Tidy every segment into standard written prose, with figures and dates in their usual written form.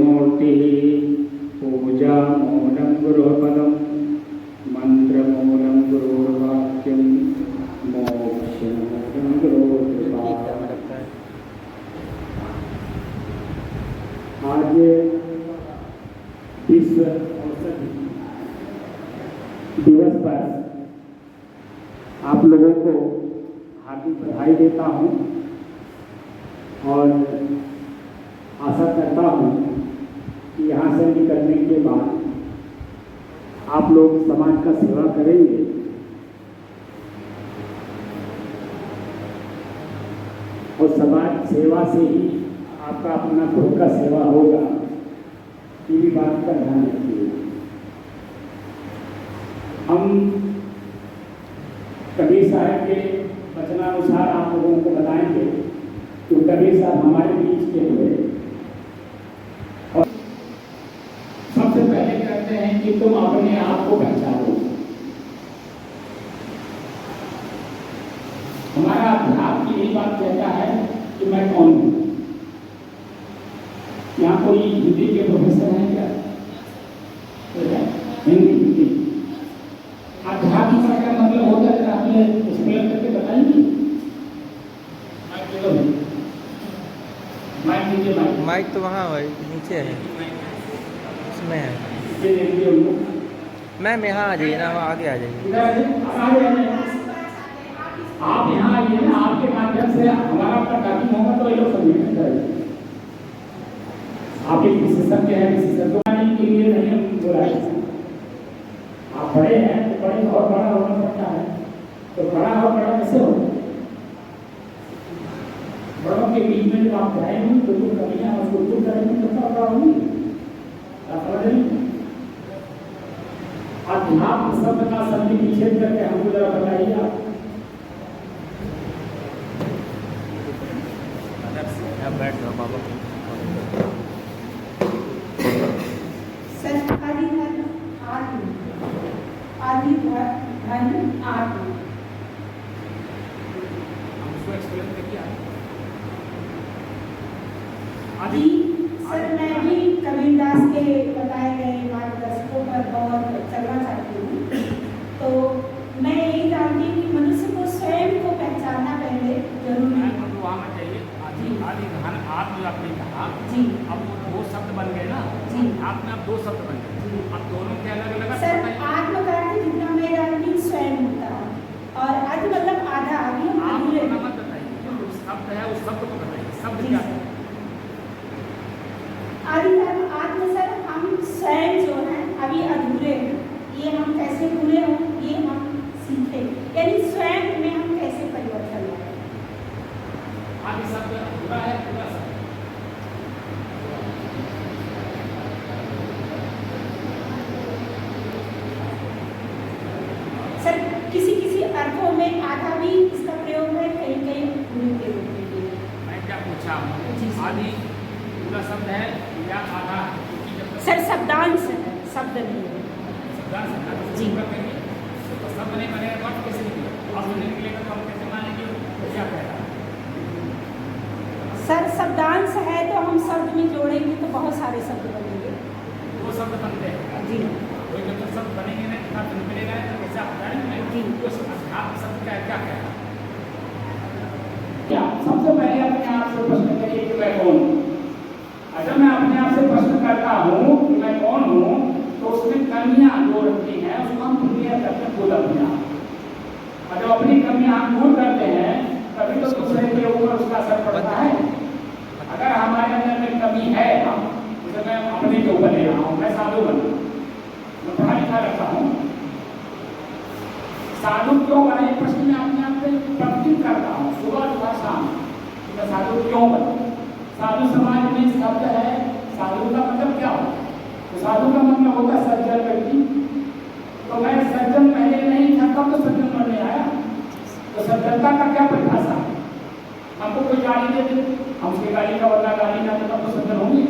गुरुमूर्तिः पूजामूलं गुरुपदं मन्त्रमूलं गुरुर्वाक्यं मोक्षमूलं गुरुकृपा। आज विश्व औषधि दिवस पर आप लोगों को हार्दिक बधाई देता हूँ और आशा करता हूँ कि यहाँ से निकलने के बाद आप लोग समाज का सेवा करेंगे और समाज सेवा से ही आपका अपना खुद का सेवा होगा। ये भी बात का ध्यान रखिए। हम कबीर साहब के वचनानुसार आप लोगों को बताएंगे कि कबीर साहब हमारे बीच के हुए और सबसे पहले कहते हैं कि तुम अपने आप को पहचानो। हमारा अध्यात्म यही बात कहता है कि मैं कौन हूँ। यहाँ कोई हिंदी के प्रोफेसर हैं क्या? हिंदी अध्यात्म का क्या मतलब होता है? आपने एक्सप्लेन करके बताएंगे? माइक तो वहाँ है, नीचे है, उसमें है। मैम यहाँ आ जाइए ना, आगे आ जाइए। आप यहाँ आइए ना, आपके माध्यम से हमारा प्रकाशन होगा तो ये लोग समझेंगे। आप एक विशेषज्ञ हैं, विशेषज्ञ के लिए नहीं हम बोला। आप बड़े हैं तो बड़े और बड़ा होना पड़ता है, तो बड़ा और बड़ा कैसे हो? बड़ों के बीच में जब आप जाएंगे तो जो कमियां उसको दूर करेंगे तो क्या बड़ा होगी? अध्यात्म शब्द का संधि निषेध करके हमको जरा बताइए आप। बैठ जाओ बाबा। जी सर, मैं भी कबीरदास के बताए गए मार्गदर्शकों पर और चलना चाहती हूँ। तो मैं यही जानती हूँ कि मनुष्य को स्वयं को पहचानना पहले जरूरी है। अब वहाँ में चाहिए आदि घन आत्म आपने कहा जी, अब वो दो शब्द बन गए ना जी, आत्म अब दो शब्द बन गए। अब दोनों के अलग अलग सर आत्म का अर्थ जितना मैं जानती हूँ स्वयं होता है और आत्म मतलब आधा अभी हम अधूरे हैं। मत बताइए, जो शब्द है उस शब्द को बताइए। शब्द क्या है? आत्म सर हम स्वयं जो है अभी अधूरे हैं, ये हम कैसे पूरे हों ये हम सीखे, यानी स्वयं में हम कैसे परिवर्तन लाएं। आदि शब्द अधूरा है, पूरा शब्द सर किसी किसी अर्थों में आधा भी इसका प्रयोग है, कहीं कहीं पूरे के रूप में भी। मैं क्या पूछा हूँ? आदि पूरा शब्द है या आधा है? सर शब्दांश है, शब्द नहीं है। शब्दांश जी। तो शब्द नहीं बनेगा तो अर्थ कैसे निकलेगा? अर्थ नहीं निकलेगा तो हम कैसे मानेंगे? क्या कह रहा है? सर शब्दांश है तो हम शब्द में जोड़ेंगे तो बहुत सारे शब्द बनेंगे। दो शब्द बनते हैं जी, कोई जब तक शब्द बनेंगे ना कितना दिन मिलेगा तो कैसे आप बताएंगे? जी। उस अध्यात्म शब्द का क्या कह रहा है? क्या सबसे पहले अपने आप से प्रश्न करिए कि मैं कौन हूँ। अगर मैं अपने आप से प्रश्न करता हूँ कि मैं कौन हूँ तो उसमें कमियां जो रखती हैं उसको हम क्लियर करते हैं खुद अपने आप। और जब अपनी कमियां हम दूर करते हैं तभी तो दूसरे के ऊपर उसका असर पड़ता है। अगर हमारे अंदर में कमी है, हम जैसे मैं अपने के ऊपर ले रहा हूँ, मैं साधु बना, मैं पढ़ा लिखा रहता हूँ, साधु क्यों बना ये प्रश्न मैं अपने आप से प्रश्न करता हूँ सुबह सुबह शाम, मैं साधु क्यों बना। साधु समाज में शब्द है, साधु का मतलब क्या होता है? तो साधु का मतलब होता है सज्जन व्यक्ति। तो मैं सज्जन पहले नहीं था, कब तो सज्जन बनने आया। तो सज्जनता का क्या परिभाषा है? हमको कोई गाली दे दे, हम उसके गाली का बदला गाली ना दे तब तो सज्जन होंगे।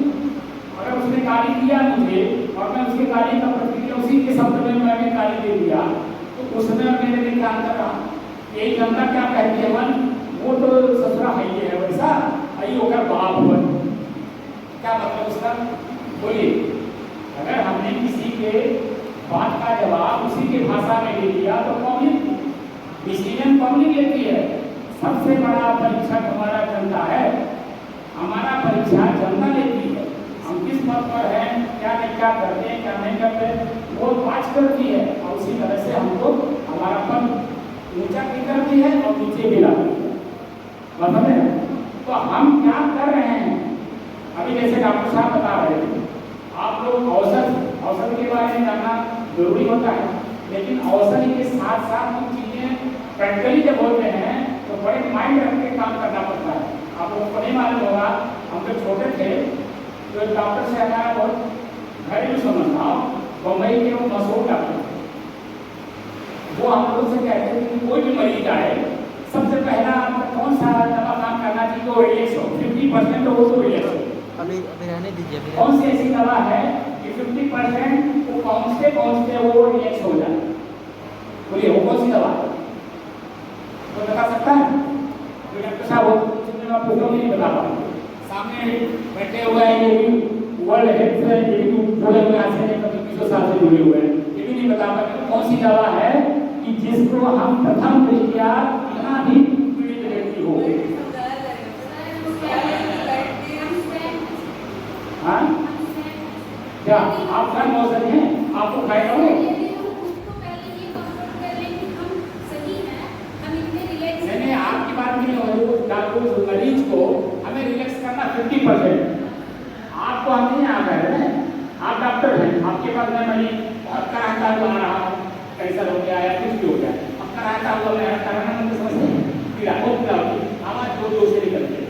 अगर उसने गाली दिया मुझे और मैं उसके गाली का प्रतिक्रिया उसी के शब्द में मैंने गाली दे दिया तो उसमें मेरे लिए क्या अंतर रहा? यही जनता क्या कहती है, मन वो तो ससुरा है ही है वैसा आई होकर बाप बन। क्या मतलब उसका? बोलिए, अगर हमने किसी के बात का जवाब उसी की भाषा में दे दिया तो पब्लिक डिसीजन पब्लिक लेती है। सबसे बड़ा परीक्षक हमारा जनता है, हमारा परीक्षा जनता लेती है। हम किस पद पर हैं, क्या नहीं, क्या करते हैं, क्या नहीं करते, वो पाँच करती है और उसी तरह से हमको हमारा पद ऊंचा भी करती है और नीचे भी लाती है। मतलब तो हम क्या कर रहे हैं? अभी जैसे डॉक्टर साहब बता रहे थे, आप लोग औषध के बारे में जानना जरूरी होता है, लेकिन औषधि के साथ साथ कुछ चीज़ें प्रैक्टिकली जब होते हैं तो बड़े माइंड रख के काम करना पड़ता है। आप लोगों को नहीं मालूम होगा, हम जब छोटे थे तो डॉक्टर से हमारा बहुत घरेलू संबंध था। बम्बई के वो मशहूर डॉक्टर, वो हम लोग से कहते थे कि कोई भी मरीज आए सबसे पहला आपका कौन सा दवा काम करना चाहिए, वो रिलैक्स हो, 50% हो तो रिलैक्स हो। अभी रहने दीजिए, अभी कौन सी ऐसी दवा है कि 50% वो पहुंचते वो रिलैक्स हो जाए? बोलिए, वो कौन सी दवा है? कोई बता सकता है? तो डॉक्टर साहब वो आपको नहीं बता पाएंगे। सामने बैठे हुए हैं, ये भी वर्ल्ड हेल्थ से ये भी बोले हुए आज से 2500 साल से जुड़े हुए हैं, ये भी नहीं बता पाएंगे कौन सी दवा है कि जिसको हम प्रथम दृष्टिया इतना भी पीड़ित व्यक्ति हो। हाँ, क्या आप घर मौसम हैं, आपको खाए लोगे? नहीं, आपकी बात नहीं हो रही। उस मरीज को हमें रिलैक्स करना 50%। आपको हम नहीं आ रहे हैं, आप डॉक्टर हैं, आपके पास में मरीज बहुत कराहता हुआ आ रहा हो, कैंसर हो गया या कुछ भी हो गया, अब कराहता हुआ मैं कराना मतलब समझते हैं, पीड़ा आवाज़ जोर से निकलती है।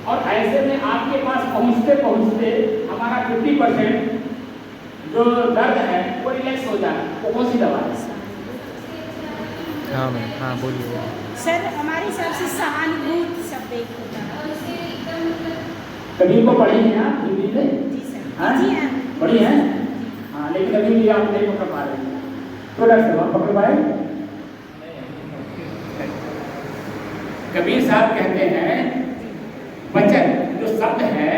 और ऐसे में आपके पास पहुँचते पहुँचते हमारा 50% जो दर्द है वो रिलैक्स हो जाए, वो कौन सी दवा है? हाँ मैम, हाँ बोलिए। सर हमारे हिसाब से सहानुभूति शब्द एक होता है। कभी को पढ़ी है आप हिंदी में? जी सर। हाँ जी हाँ। पढ़ी है। हाँ, लेकिन अभी भी आप नहीं पकड़ पा रहे हैं। तो डॉक्टर साहब पकड़ पाए? कबीर साहब कहते हैं वचन जो शब्द है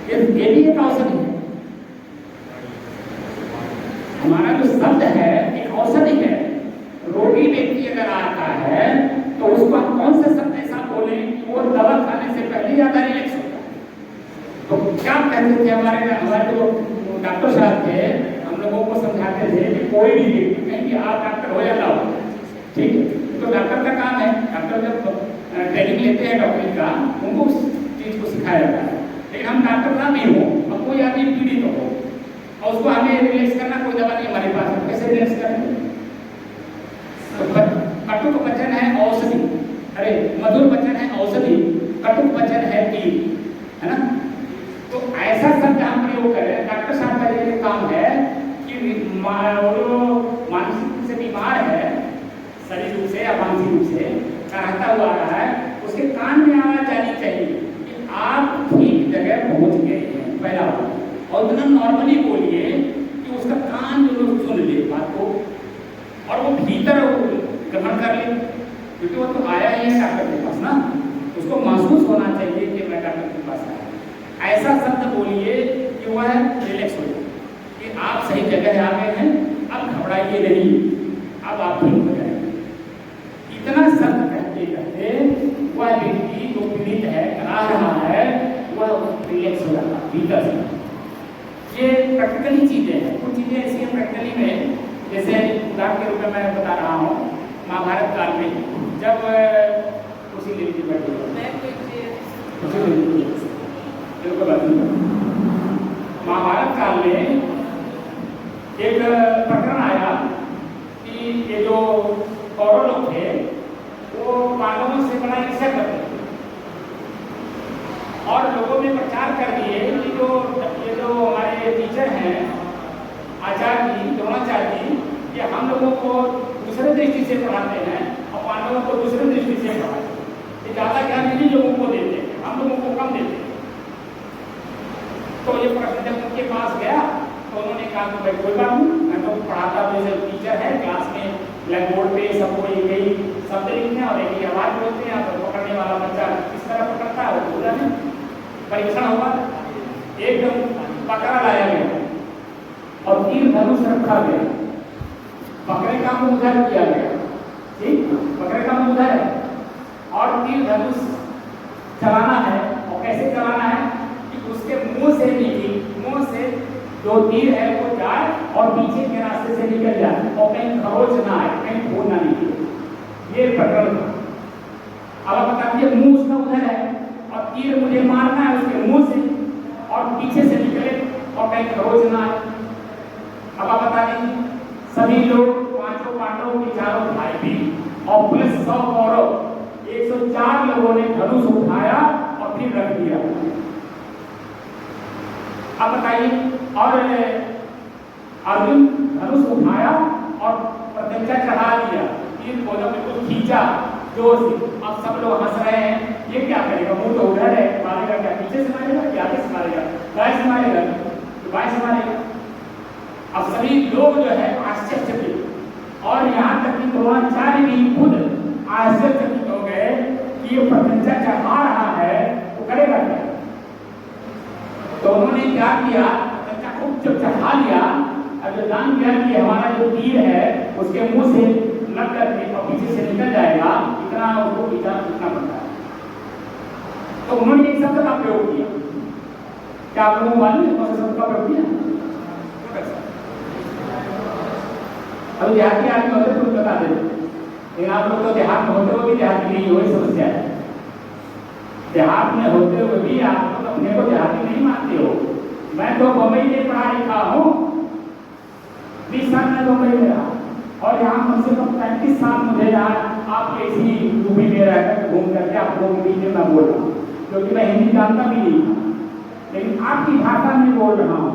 ये भी एक औषधि है। हमारा जो शब्द है एक औषधि है। रोगी व्यक्ति अगर आता है तो उसको हम कौन सा शब्द ऐसा बोले कि वो दवा खाने से पहले ज्यादा रिलैक्स होता है? तो क्या कहते थे हमारे जो डॉक्टर साहब थे, हम लोगों को समझाते थे कि कोई भी व्यक्ति कहीं भी आप डॉक्टर हो जाता हो, ठीक है, तो डॉक्टर का काम है, डॉक्टर जब ट्रेनिंग लेते हैं डॉक्टरी का, उनको उस चीज को सिखाया जाता है। लेकिन हम डॉक्टर ना भी हो और कोई आदमी पीड़ित हो और उसको हमें रिलैक्स करना, कोई दवा नहीं हमारे पास है, कैसे रिलैक्स करेंगे? तो कटुक वचन है औषधि, अरे मधुर वचन है औषधि, कटुक वचन है तीर, है ना? तो ऐसा शब्द हम प्रयोग करें। डॉक्टर साहब का ये काम है कि मानसिक रूप से बीमार है, शरीर रूप से या मानसिक रूप से कराहता हुआ आ रहा है, उसके कान में आवाज जानी चाहिए कि आप ठीक जगह पहुंच गए हैं, पहला बात। और इतना नॉर्मली बोलिए कि उसका कान जो सुन ले बात को और वो भीतर ग्रहण कर ले, क्योंकि वो तो आया ही है डॉक्टर के पास ना, उसको महसूस होना चाहिए कि मैं डॉक्टर के पास आया। ऐसा शब्द बोलिए कि वह रिलैक्स हो जाए कि आप सही जगह आ गए हैं, अब घबराइए नहीं, अब आप ठीक हो जाएंगे। इतना शब्द कहते कहते वह व्यक्ति जो पीड़ित है, करा रहा है, वह रिलैक्स हो जाता भीतर से। ये प्रैक्टिकली चीजें हैं। कुछ चीजें ऐसी हैं प्रैक्टिकली में, जैसे उदाहरण के रूप में मैं बता रहा हूँ, महाभारत काल में जब उसी ले लीजिए महाभारत काल में एक प्रकरण आया कि ये जो कौरव लोग थे वो पांडवों से बड़ा ईर्ष्या करते थे और लोगों ने प्रचार कर दिए कि ये जो हमारे टीचर हैं आचार्य जी, द्रोणाचार्य जी, ये हम लोगों को दूसरे दृष्टि से पढ़ाते हैं और पांडवों को दूसरे दृष्टि से पढ़ाते हैं। ये ज़्यादा ज्ञान इन्हीं लोगों को देते हैं, हम लोगों को कम देते हैं। तो ये प्रश्न जब उनके पास गया तो उन्होंने कहा कि भाई कोई बात नहीं, मैं तो पढ़ाता हूँ, जैसे टीचर है क्लास में ब्लैक बोर्ड पे सबको एक ही शब्द लिखते हैं और एक ही आवाज़ बोलते हैं, तो पकड़ने वाला बच्चा किस तरह पकड़ता है वो पूरा नहीं परीक्षण होगा। तीर धनुष रखा गया, बकरे का मुंह उधर किया गया, ठीक, बकरे का मुंह उधर है और तीर धनुष चलाना है। और कैसे चलाना है कि उसके मुंह से मुंह से जो तीर है वो जाए और पीछे के रास्ते से निकल जाए और कहीं खरोच ना आए, कहीं खून ना निकले। ये पैटर्न था। अब आप बताइए, मुंह उसका उधर है और तीर मुझे मारना है उसके मुंह से और पीछे से निकले और कहीं खरोच ना आए। अब आप बता दीजिए, सभी लोग पांचों पांडवों के चारों भाई भी और प्लस 100 कौरव, 104 लोगों ने धनुष उठाया और फिर रख दिया। अब बताइए, और अर्जुन धनुष उठाया और प्रत्यंचा चढ़ा दिया, तीर को जब बिल्कुल खींचा जोर से। अब सब लोग हंस रहे हैं, ये क्या करेगा, मुंह तो उधर है, मारेगा क्या, पीछे से मारेगा क्या, आगे से मारेगा, दाएं से मारेगा, बाएं से मारेगा। अब सभी लोग जो है आश्चर्यचकित, और यहाँ तक कि द्रोणाचार्य भी खुद आश्चर्यचकित हो गए कि ये प्रत्यंचा चढ़ा रहा है वो करेगा क्या। तो उन्होंने क्या किया, प्रत्यंचा खूब जब चढ़ा लिया, अब जो जान किया कि हमारा जो तीर है उसके मुंह से लग करके और पीछे से निकल जाएगा, इतना उसको विचार करना पड़ता है। तो उन्होंने एक शब्द का प्रयोग किया, क्या आप लोगों को मालूम है कौन सा शब्द का प्रयोग किया? अभी देहाती आदमी होते तो बता देते, लेकिन आप लोग तो देहात में होते हुए भी देहाती नहीं, वही समस्या है। देहात में होते हुए भी आप लोग अपने को देहाती नहीं मानते हो। मैं तो बम्बई में पढ़ा लिखा हूँ, 20 साल में बम्बई में रहा और यहाँ कम से कम 35 साल मुझे यहाँ आप ऐसी यूपी में रहकर घूम करके आप लोगों के बीच में मैं बोल रहा हूँ, क्योंकि मैं हिंदी जानता भी नहीं था, लेकिन आपकी भाषा में बोल रहा हूँ,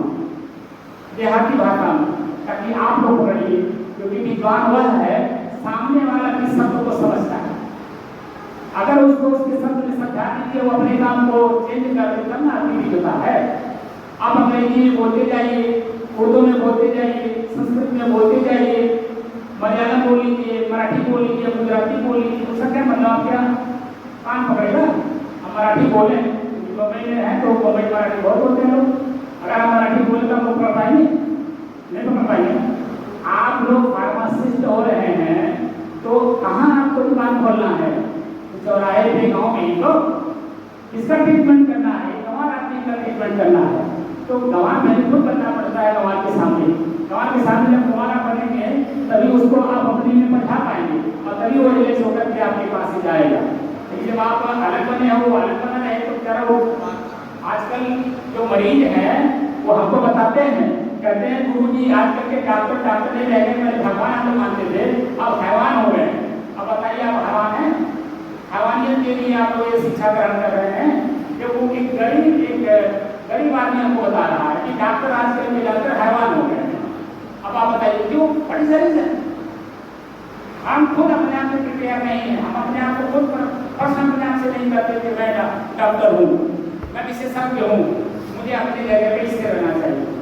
देहाती भाषा में, ताकि आप लोग पढ़िए। क्योंकि विद्वान वह है सामने वाला किस शब्द को समझता है, अगर उसको उसके शब्द में समझा दीजिए वो अपने काम को चेंज कर दे, तब ना आदमी होता है। आप अंग्रेजी में बोलते जाइए, उर्दू में बोलते जाइए, संस्कृत में बोलते जाइए, मलयालम बोल लीजिए, मराठी बोल लीजिए, गुजराती बोल लीजिए, उसका क्या मतलब, आप क्या कान पकड़ेगा। हम मराठी बोले, मुंबई में है तो मुंबई मराठी बहुत बोलते हैं लोग, अगर हम मराठी बोले तो हम पकड़ पाएंगे, नहीं पकड़ पाएंगे। आप लोग फार्मासिस्ट हो रहे हैं तो कहाँ आपको दुकान खोलना है, चौराहे पे गाँव में ही तो किसका ट्रीटमेंट करना है, गंवार आदमी का ट्रीटमेंट करना है, तो गंवार में खुद करना पड़ता है। गंवार के सामने जब गंवारा बनेंगे तभी उसको आप अपनी में बैठा पाएंगे और तभी वो रिलेक्स होकर के आपके पास ही जाएगा। लेकिन जब आप अलग बने हो, अलग बना रहे तो क्या हो। आजकल जो मरीज है वो हमको बताते हैं, कहते हैं गुरुजी आजकल के डॉक्टर नहीं रह गए, पहले भगवान हम लोग मानते थे, अब हैवान हो गए। अब बताइए आप हैवान हैं, हैवानियत के लिए आप लोग ये शिक्षा ग्रहण कर रहे हैं कि वो एक गरीब आदमी हमको बता रहा है कि डॉक्टर आजकल के डॉक्टर हैवान हो गए। अब आप बताइए क्यों, बड़ी जरूरत है। हम खुद अपने आप में प्रिपेयर नहीं है, हम अपने आप को खुद प्रश्न अपने आप से नहीं करते कि मैं डॉक्टर हूँ, मैं विशेषज्ञ हूँ, मुझे अपनी जगह पे स्थिर रहना चाहिए।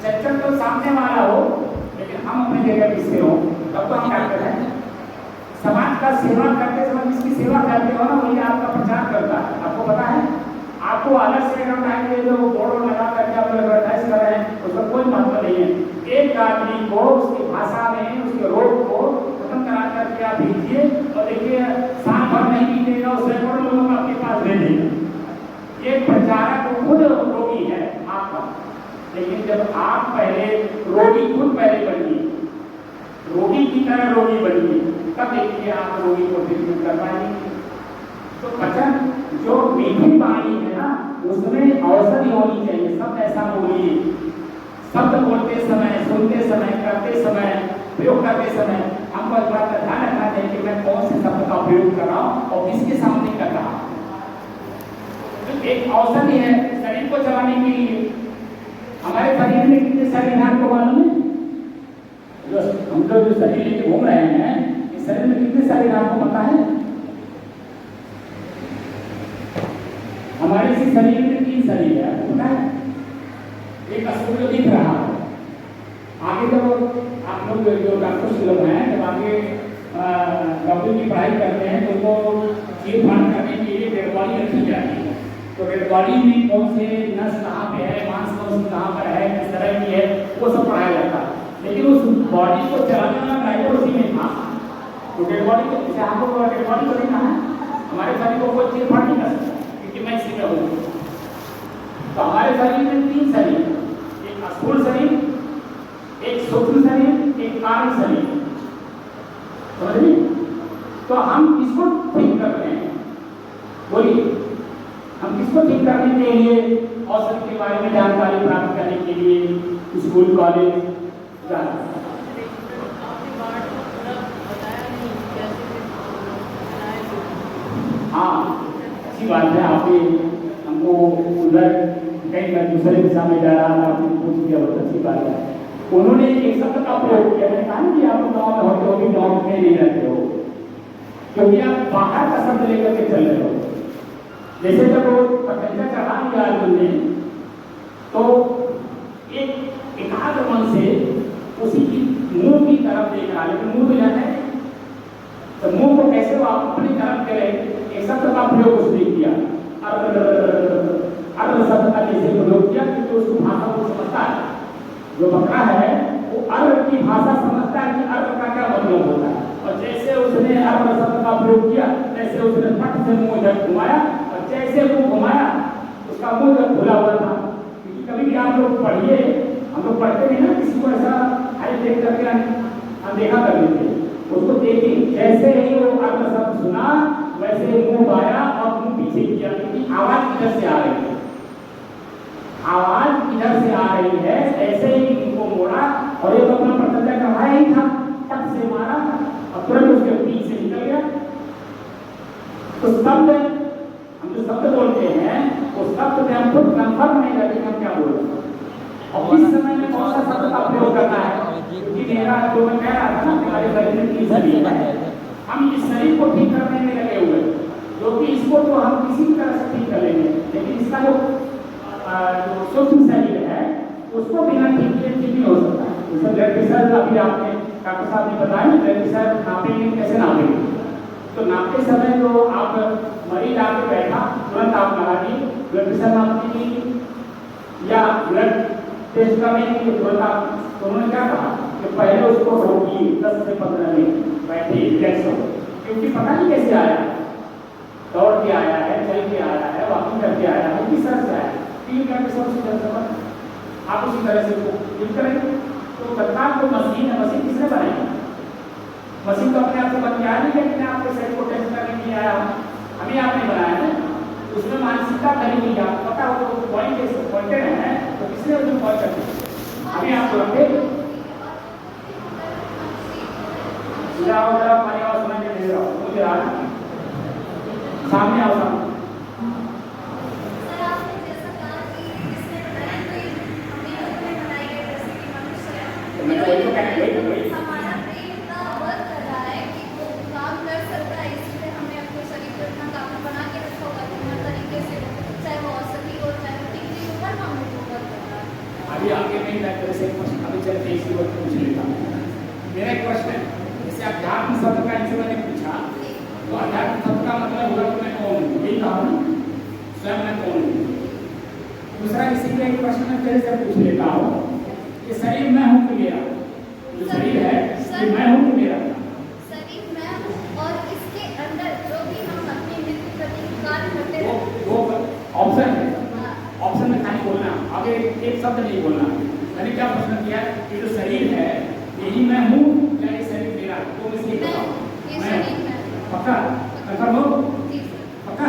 चर्चा तो सामने वाला हो लेकिन हम अपनी जगह पे स्थिर हो, तब तो हम डॉक्टर हैं। समाज का सेवा करते समय जिसकी सेवा करते हो ना वही आपका प्रचार करता है। आपको पता है, आपको अलग से जो बोर्ड लगा करके आप एडवर्टाइज कर रहे हैं उसका कोई मतलब नहीं है। एक आदमी को उसकी भाषा में उसके रोग को खत्म करा करके आप भेजिए और देखिए साल भर नहीं बीतेगा उससे सैकड़ों लोगों को आपके पास भेजेगा। ये प्रचारक खुद रोगी है आपका, लेकिन जब आप पहले रोगी खुद पहले बनिए, रोगी की तरह रोगी बनिए, तब देखिए आप रोगी को ट्रीटमेंट कर पाएंगे। तो वचन जो मीठी वाणी है ना उसमें औषधि होनी चाहिए। शब्द ऐसा बोलिए, शब्द बोलते समय, सुनते समय, करते समय, प्रयोग करते समय हमको इस बात का ध्यान रखना चाहिए कि मैं कौन से शब्द का प्रयोग कर रहा हूँ और किसके सामने कर रहा हूँ। तो एक औषधि है शरीर को चलाने के लिए। हमारे शरीर में कितने सारे नाम को मालूम है? जो हम लोग जो शरीर लेके घूम रहे हैं इस शरीर में कितने सारे नाम को पता है? हमारे इसी शरीर में 3 शरीर है, पता है? एक सूर्य दिख रहा है, आगे जब आप लोग जो डॉक्टर लोग हैं जब आगे डॉक्टर की पढ़ाई करते हैं तो उनको चीरफाड़ करने के लिए डेड बॉडी रखी जाती है। तो डेड बॉडी में कौन से नस कहाँ पे है, मांस कौन कहाँ पर है, किस तरह की है, वो सब पढ़ाया जाता है। बॉडी को चलाने वाला ड्राइवर उसी में था। तो डेड बॉडी को जैसे हमको डेड बॉडी को देखना है, हमारे शरीर को कोई चीज फाड़ नहीं कर सकता क्योंकि मैं इसी में हूँ। तो हमारे शरीर में 3 शरीर, एक स्थूल शरीर, एक सूक्ष्म शरीर, एक कारण शरीर, समझ? तो हम किसको ठीक कर रहे हैं? बोलिए, हम किसको ठीक करने के लिए औषधि के बारे में जानकारी प्राप्त करने के लिए स्कूल कॉलेज जा रहे हैं? हाँ, अच्छी बात है। आपने हमको उधर कहीं मैं दूसरे दिशा में जा रहा था, आपने पूछ दिया, बहुत अच्छी बात है। उन्होंने एक शब्द का प्रयोग किया, मैंने कहा कि आप गाँव में होते हो भी गाँव में नहीं रहते हो, क्योंकि आप बाहर का शब्द लेकर के चल रहे हो। जैसे जब वो पतंजलि चढ़ा दिया अर्जुन ने, तो एक एकाग्र मन से उसी की मुंह की तरफ देख रहा, लेकिन मुंह तो जाता है, तो मुंह को कैसे वो अपनी तरफ करें, एक शब्द का प्रयोग उसने किया, अर्ध शब्द का जैसे प्रयोग किया, क्योंकि उसको भाषा को समझता है। जो बकरा है वो अर्ध की भाषा समझता है कि अर्ध का क्या मतलब होता है, और जैसे उसने अर्ध शब्द का प्रयोग किया, जैसे उसने फट से मुंह इधर घुमाया, और जैसे मुंह घुमाया उसका मुंह जब खुला हुआ था। क्योंकि कभी भी आप लोग पढ़िए, हम लोग पढ़ते नहीं ना, किसी को ऐसा हाई देख करके अनदेखा कर लेते, उसको देखिए, जैसे ही वो अर्ध शब्द सुना वैसे मुंह आया और मुंह पीछे किया, क्योंकि आवाज किधर से आ रही है, आवाज किधर से आ रही है, ऐसे ही मुंह को मोड़ा, और ये तो अपना पतंजलि का भाई ही था, टक से मारा और तुरंत उसके पीछे निकल गया। तो शब्द, हम जो शब्द बोलते हैं उस शब्द में हम खुद कंफर्म नहीं रहते हम क्या बोल रहे हैं, और किस समय में कौन सा शब्द का प्रयोग करना है। क्योंकि मेरा जो मैं कह रहा था ना, हमारे शरीर में 3 शरीर है, हम इस शरीर को ठीक करने में लगे हुए, जो कि इसको तो हम किसी भी तरह से ठीक कर लेंगे, लेकिन इसका जो सूक्ष्म शरीर है उसको बिना ठीक किए ठीक नहीं हो सकता। जैसे ब्लड प्रेशर, अभी आपने डॉक्टर साहब ने बताया ब्लड प्रेशर नापेंगे, कैसे नापेंगे? तो नापते समय जो आप मरीज आके बैठा, तुरंत आप लगा दिए ब्लड प्रेशर नापने के लिए या ब्लड टेस्ट करने के लिए तुरंत आप, तो उन्होंने क्या कहा कि पहले उसको रोकिए 10 से 15 मिनट बैठे रिलैक्स हो, क्योंकि पता नहीं कैसे आया, दौड़ के आया है, चल के आया है, वॉकिंग करके आया है, किस तरह से आया है, आप उसी तरह से यूज करेंगे। तो तत्काल को मशीन है, मशीन किसने बनाई? मशीन तो अपने आप से बन के आया नहीं, लेकिन आपके शरीर को टेस्ट करने के लिए आया, हमें आपने बनाया है। उसमें मानसिकता करी हुई, आपको पता हो तो पॉइंट पॉइंटेड है, तो किसने उसमें पॉइंट करते हमें आपको रखे पानी आवाज सुनाई दे रहा हूँ, मुझे आज सामने आओ, सामने हमारा ब्रेन इतना वर्क कर रहा है कि वो काम कर सकता है, इसलिए हमें अपने शरीर को इतना काम बना के रखा होगा कि हर तरीके से, चाहे वो औषधि हो, चाहे वो टिकरी हो, हर काम में वर्क कर रहा है। अभी आगे नहीं जाकर से अभी चलते इसी वक्त पूछ लेता हूँ। मेरा एक प्रश्न है, जैसे अध्यात्म शब्द का इनसे मैंने पूछा, तो अध्यात्म शब्द का मतलब हुआ कि मैं कौन हूँ, यही कहा ना, स्वयं मैं कौन हूँ। दूसरा इसी का एक प्रश्न मैं तेरे से पूछ लेता हूँ कि शरीर मैं हूँ कि मेरा, जो शरीर है कि मैं हूँ कि मेरा? शरीर मैं हूँ, और इसके अंदर जो भी हम अपने मित्र प्रति कार्य करते हैं वो ऑप्शन है, ऑप्शन में खाली बोलना, आगे एक शब्द नहीं बोलना। मैंने क्या प्रश्न किया कि जो शरीर है यही मैं हूँ या ये शरीर मेरा? तो मैं इसलिए बताऊँ, मैं पक्का कंफर्म हो, पक्का?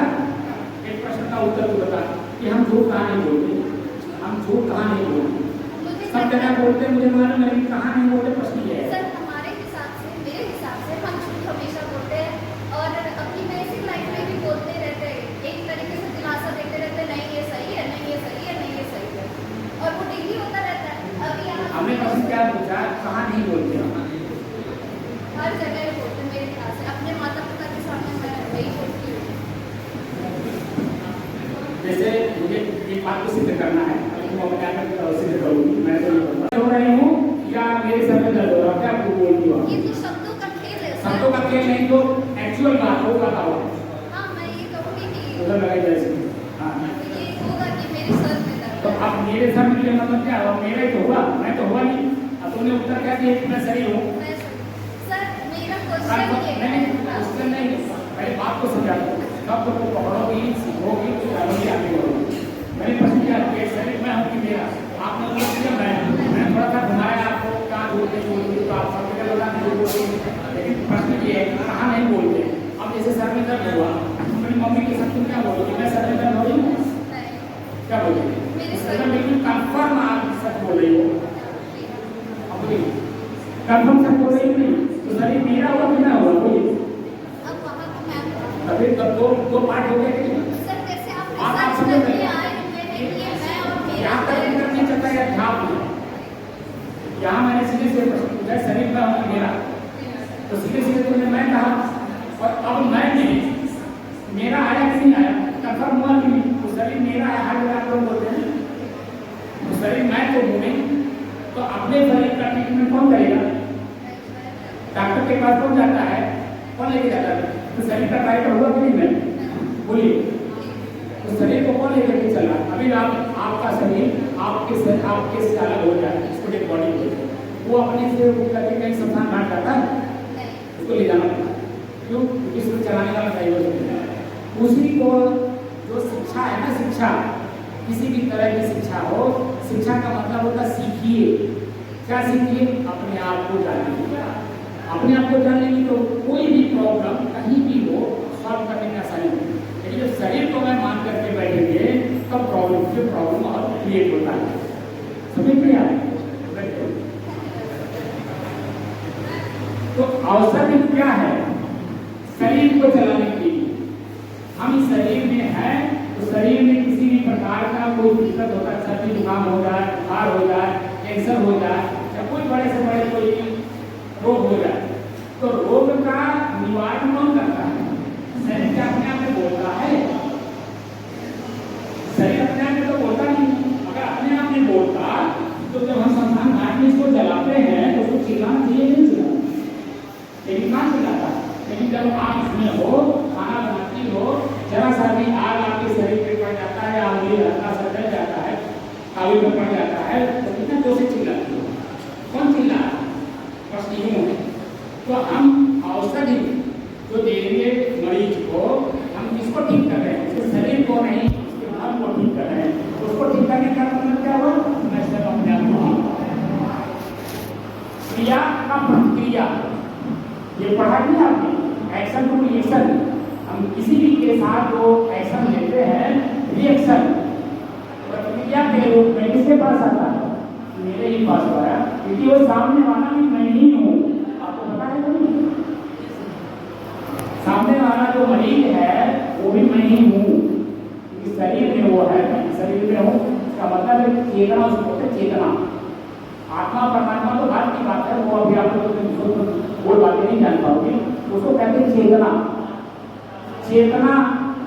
एक प्रश्न का उत्तर तो बता कि हम झूठ कहाँ नहीं बोलते, हम झूठ कहाँ नहीं बोलते, सब जगह बोलते, मुझे मालूम है, कहाँ नहीं बोलते, प्रश्न ये है। सर हमारे हिसाब से, मेरे हिसाब से हम झूठ हमेशा बोलते हैं, और अपनी बेसिक लाइफ में भी बोलते रहते हैं, एक तरीके से दिलासा देते रहते हैं, नहीं ये सही है, नहीं ये सही है, नहीं ये सही है, और वो डेली होता रहता है। अभी हमने प्रश्न क्या पूछा, कहाँ नहीं बोलते हम? हर जगह बोलते हैं मेरे ख्याल से, अपने माता पिता के सामने मैं वही बोलती हूँ। जैसे मुझे एक बात को सिद्ध करना है, सिद्ध करूँगी, मैं तो ये हो रही हूँ या मेरे सर में दर्द हो रहा है, क्या आपको बोलती हूँ? ये तो शब्दों का खेल है। शब्दों का खेल नहीं, तो एक्चुअल बात हो बताओ। हाँ, मैं ये कहूँगी कि उधर लगाई जैसे, हाँ, ये होगा कि मेरे सर में दर्द तो अब मेरे सर में मतलब क्या हुआ? मेरा ही तो हुआ, मैं तो हुआ नहीं। अब अब तुमने उत्तर क्या दिया कि मैं सही हूँ? मैं सर मेरा क्वेश्चन ये है नहीं, क्वेश्चन नहीं, पहले बात को समझा दो। कब तुम पकड़ोगी, सीखोगी, तो जाओगी, आगे बढ़ोगी। मैंने प्रश्न किया कि शरीर मैं हूँ कि मेरा? आपने उत्तर दिया मैंने थोड़ा सा घुमाया आपको, कहाँ बोलते तो आप सब जगह लगा नहीं बोलते, लेकिन प्रश्न ये है कि कहाँ नहीं बोलते। अब जैसे सर में दर्द हुआ, मेरी मम्मी के साथ तुम क्या बोलोगी? मैं सर में दर्द हो रही हूँ, क्या बोलोगी? सर में बिल्कुल कंफर्म आप सच बोल रही हो, अब बोलिए कंफर्म सच बोल रही हो नहीं? तो शरीर मेरा हुआ कि ना हुआ? बोलिए। अब वहाँ तो मैं अभी तब दो पार्ट हो गए कि नहीं? सर जैसे आप आपने सच समझ करके रहे हैं? आए हुए हैं कि ये मैं और मेरा यहाँ तक है। नहीं चलता है ध्यान में। यहाँ मैंने सीधे से प्रश्न पूछा शरीर में हूँ कि मेरा, तो सीधे सीधे तुमने मैं कहा, और अब मैं नहीं, मेरा आया कि नहीं आया? कंफर्म हुआ कि नहीं? तो शरीर मेरा है, हर जगह आप लोग बोलते हैं, तो शरीर मैं तो हूँ नहीं, तो अपने शरीर का ट्रीटमेंट कौन करेगा? डॉक्टर के पास कौन जाता है? कौन लेके जाता है? तो शरीर का ट्राइटर हुआ कि नहीं? मैं बोलिए, तो शरीर को कौन लेकर के चला? अभी आपका शरीर आपके से अलग हो जाए, इसको एक बॉडी बोलते हैं, वो अपने से वो करके कहीं शमशान घाट जाता है, उसको ले जाना पड़ता है। क्यों? क्योंकि इसको चलाने वाला ड्राइवर होता है। उसी को जो शिक्षा है ना, शिक्षा किसी भी तरह की शिक्षा हो, शिक्षा का मतलब होता है सीखिए। क्या सीखिए? अपने आप को जानिए। अपने आप को जान लेंगे तो कोई भी प्रॉब्लम कहीं भी हो सॉल्व करने में आसानी होगी। लेकिन जब शरीर को मैं मान करके बैठेंगे तब प्रॉब्लम और क्रिएट होता है। समझ में आया? तो अवसर क्या है शरीर को चलाने के लिए? हम इस शरीर में हैं, तो शरीर में किसी भी प्रकार का कोई दिक्कत होता है, सर्दी जुकाम हो जाए, बुखार हो जाए, कैंसर हो जाए, या कोई बड़े से बड़े कोई रोग हो जाए, तो रोग का निवारण कौन करता है? शरीर क्या अपने आप में बोलता है? शरीर अपने आप में तो बोलता नहीं। अगर अपने आप में बोलता तो जब हम शमशान घाट में इसको जलाते हैं तो उसको चिल्लाना चाहिए नहीं चिल्लाना, लेकिन कहाँ चिल्लाता? लेकिन जब आप इसमें हो, खाना बनाती हो, जरा सा भी आग आपके शरीर पे पड़ जाता है, आंगली हल्का सा जल जाता है, काबू में पड़ जाता है, तो कितना जोर से चिल्लाती हो? कौन चिल्ला? बस यूं है। तो हम औषधि जो देंगे मरीज को, हम किसको ठीक कर रहे हैं? उसके शरीर को नहीं, उसके मन को ठीक कर रहे हैं। उसको ठीक करने का मतलब क्या हुआ? मैं सब अपने आप को ठीक कर रहा हूं। क्रिया का प्रतिक्रिया ये पढ़ा नहीं आपने? Action to reaction. हम किसी भी के साथ जो एक्शन लेते हैं, रिएक्शन प्रतिक्रिया के रूप में किसके पास आता है? मेरे ही पास आया, क्योंकि वो सामने वाला भी मैं ही हूँ। आपको पता है नहीं? सामने वाला जो मरीज है वो भी मैं ही हूँ, क्योंकि शरीर में वो है, मैं शरीर में हूँ। इसका मतलब है चेतना, उसको बोलते हैं चेतना। आत्मा परमात्मा तो बात की बात है, वो अभी आप लोग वो बातें नहीं जान पाओगे। उसको कहते हैं चेतना। चेतना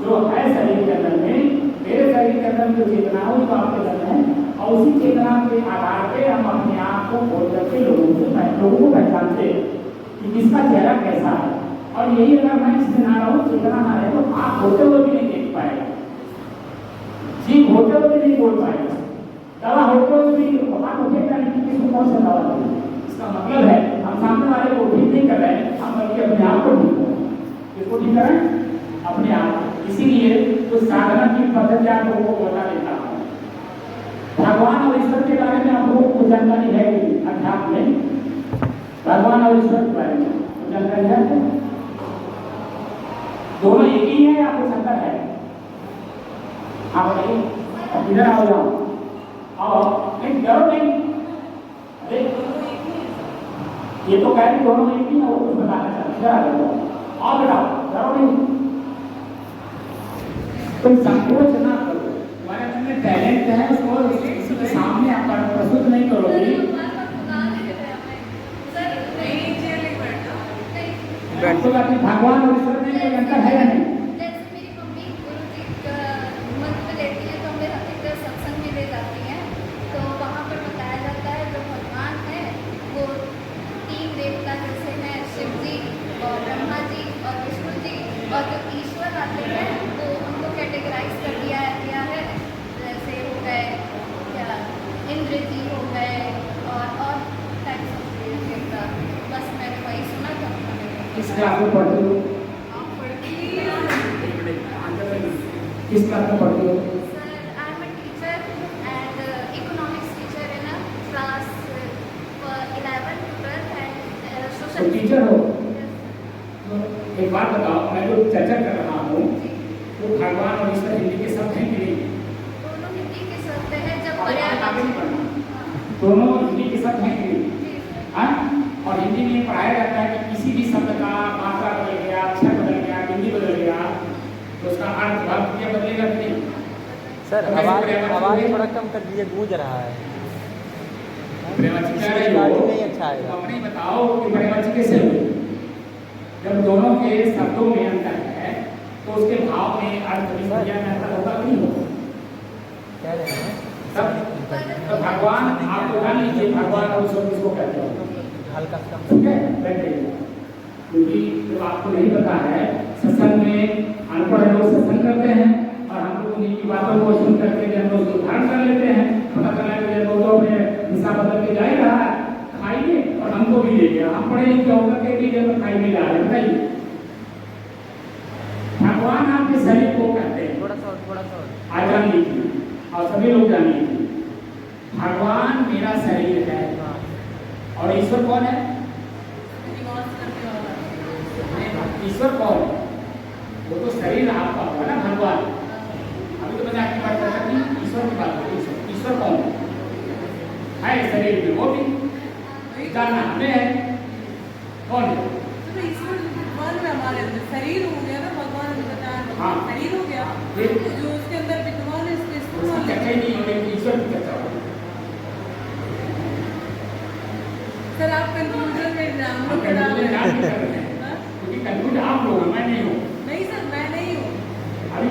जो है शरीर के अंदर में, मेरे शरीर के अंदर जो चेतना है वो आपके अंदर है, और उसी चेतना के आधार पे हम अपने आप को खोल करके लोगों को पहचानते हैं कि किसका चेहरा कैसा है। और यही अगर मैं इससे ना रहूं, चेतना ना रहे, तो आप होते हुए भी नहीं देख पाएगा, जीव होते हुए भी नहीं बोल पाएगा, दवा होते हुए भी हाथ उठेगा नहीं, किसको कौन सा दवा दें? इसका मतलब है हम सामने वाले को ठीक नहीं कर रहे हैं, हम बल्कि अपने आप को ठीक कर रहे हैं। किसको ठीक कर रहे हैं? अपने आप। इसीलिए तो साधना की पद्धति आप लोगों को बता देता हूँ। भगवान और ईश्वर के बारे में आप लोगों को जानकारी है कि अध्यात्म में भगवान और ईश्वर के बारे में जानकारी है? दोनों एक ही है या कुछ अंतर है? हाँ बताइए, इधर आओ जाओ, और नहीं डरो नहीं। अरे ये तो कह रही दोनों एक ही है, वो कुछ बताना चाहते। इधर आ जाओ और बताओ, डरो नहीं, तुम संकोच ना करो। तुम्हारे अंदर में टैलेंट है, उसको किसी के सामने आप प्रस्तुत नहीं करोगी। तो भगवान और ईश्वर में कोई अंतर है या नहीं? जैसे मेरी मम्मी गुरुजी मंत्र लेती है तो हमें एक सत्संग में ले जाती हैं, तो वहाँ पर बताया जाता है जो भगवान है वो 3 देवता जैसे हैं, शिव जी और ब्रह्मा जी और विष्णु जी, और जो ईश्वर आते हैं वो उनको कैटेगराइज कर दिया गया है। जैसे हो गए क्या इंद्र जी हो गए और टाइप किस क्लास में पढ़ते हो? किस क्लास में पढ़ते हो? Sir, I am a teacher and economics teacher in a class for 11 to 12 and तो social. टीचर हो? Yes. तो एक बात बताओ, मैं जो चर्चा कर रहा हूँ तो भगवान और ईश्वर हिंदी के शब्द हैं कि नहीं? दोनों हिंदी के शब्द हैं जब आगे नहीं पढ़ना। हाँ, दोनों हिंदी के शब्द हैं कि नहीं? जी सर। हाँ? और हिंदी में पढ़ाया जाता है कि किसी भी शब्द का मात्रा बदल गया, अक्षर बदल गया, बिंदी बदल गया तो उसका अर्थ भाव क्या बदलेगा कि नहीं? सर तो कैसे आवाज़ पर्यायवाची आवाज़ होगी? थोड़ा कम कर दीजिए, गूंज रहा है। पर्यायवाची क्या रही स्टार्टिंग हो? नहीं अच्छा आएगा। तो अपने बताओ कि पर्यायवाची कैसे होगी? जब दोनों के शब्दों में अंतर है तो उसके भाव में, अर्थ में, क्रिया में अंतर होगा कि नहीं होगा? कह रहे हैं तब तो भगवान आप तो जान लीजिए भगवान और ईश्वर किसको कहते हैं? हल्का सा कम ठीक है, बैठ जाइए। क्योंकि जब आपको नहीं पता है, सत्संग में अनपढ़ लोग सत्संग करते हैं और हम लोग उन्हीं की बातों को सुन करके जब लोग सुधार कर लेते हैं, पता चला कि जब लोगों में हिस्सा बदल के जा ही रहा है, खाइए और हमको भी ले गया। हम पढ़े लिखे होकर के भी जब खाई में जा रहे हैं, बताइए भगवान आपके शरीर को कहते हैं। थोड़ा सा आज जान लीजिए और सभी लोग जान लीजिए, भगवान मेरा शरीर है और ईश्वर कौन है? ईश्वर कौन है? वो तो शरीर आपका होगा ना, भगवान। अभी तो मैंने आपकी बात कर रही थी, ईश्वर की बात करी। ईश्वर कौन है? शरीर में वो भी जानना हमें है कौन है? तो ईश्वर भगवान में हमारे अंदर शरीर हो गया ना, भगवान ने बताया हाँ। शरीर हो गया, ये जो उसके अंदर विद्यमान है इसके उसकी इस्तेमाल चर्चा ही नहीं हो रही, ईश्वर की चर्चा हो रही है। सर आप कंफ्यूजन में हम हम लोग डाल कंफ्यूजन रहे जान के कर हैं। रहे हैं हाँ? क्योंकि कंफ्यूज आप लोग हैं, मैं नहीं हूँ। नहीं सर मैं नहीं हूँ, अभी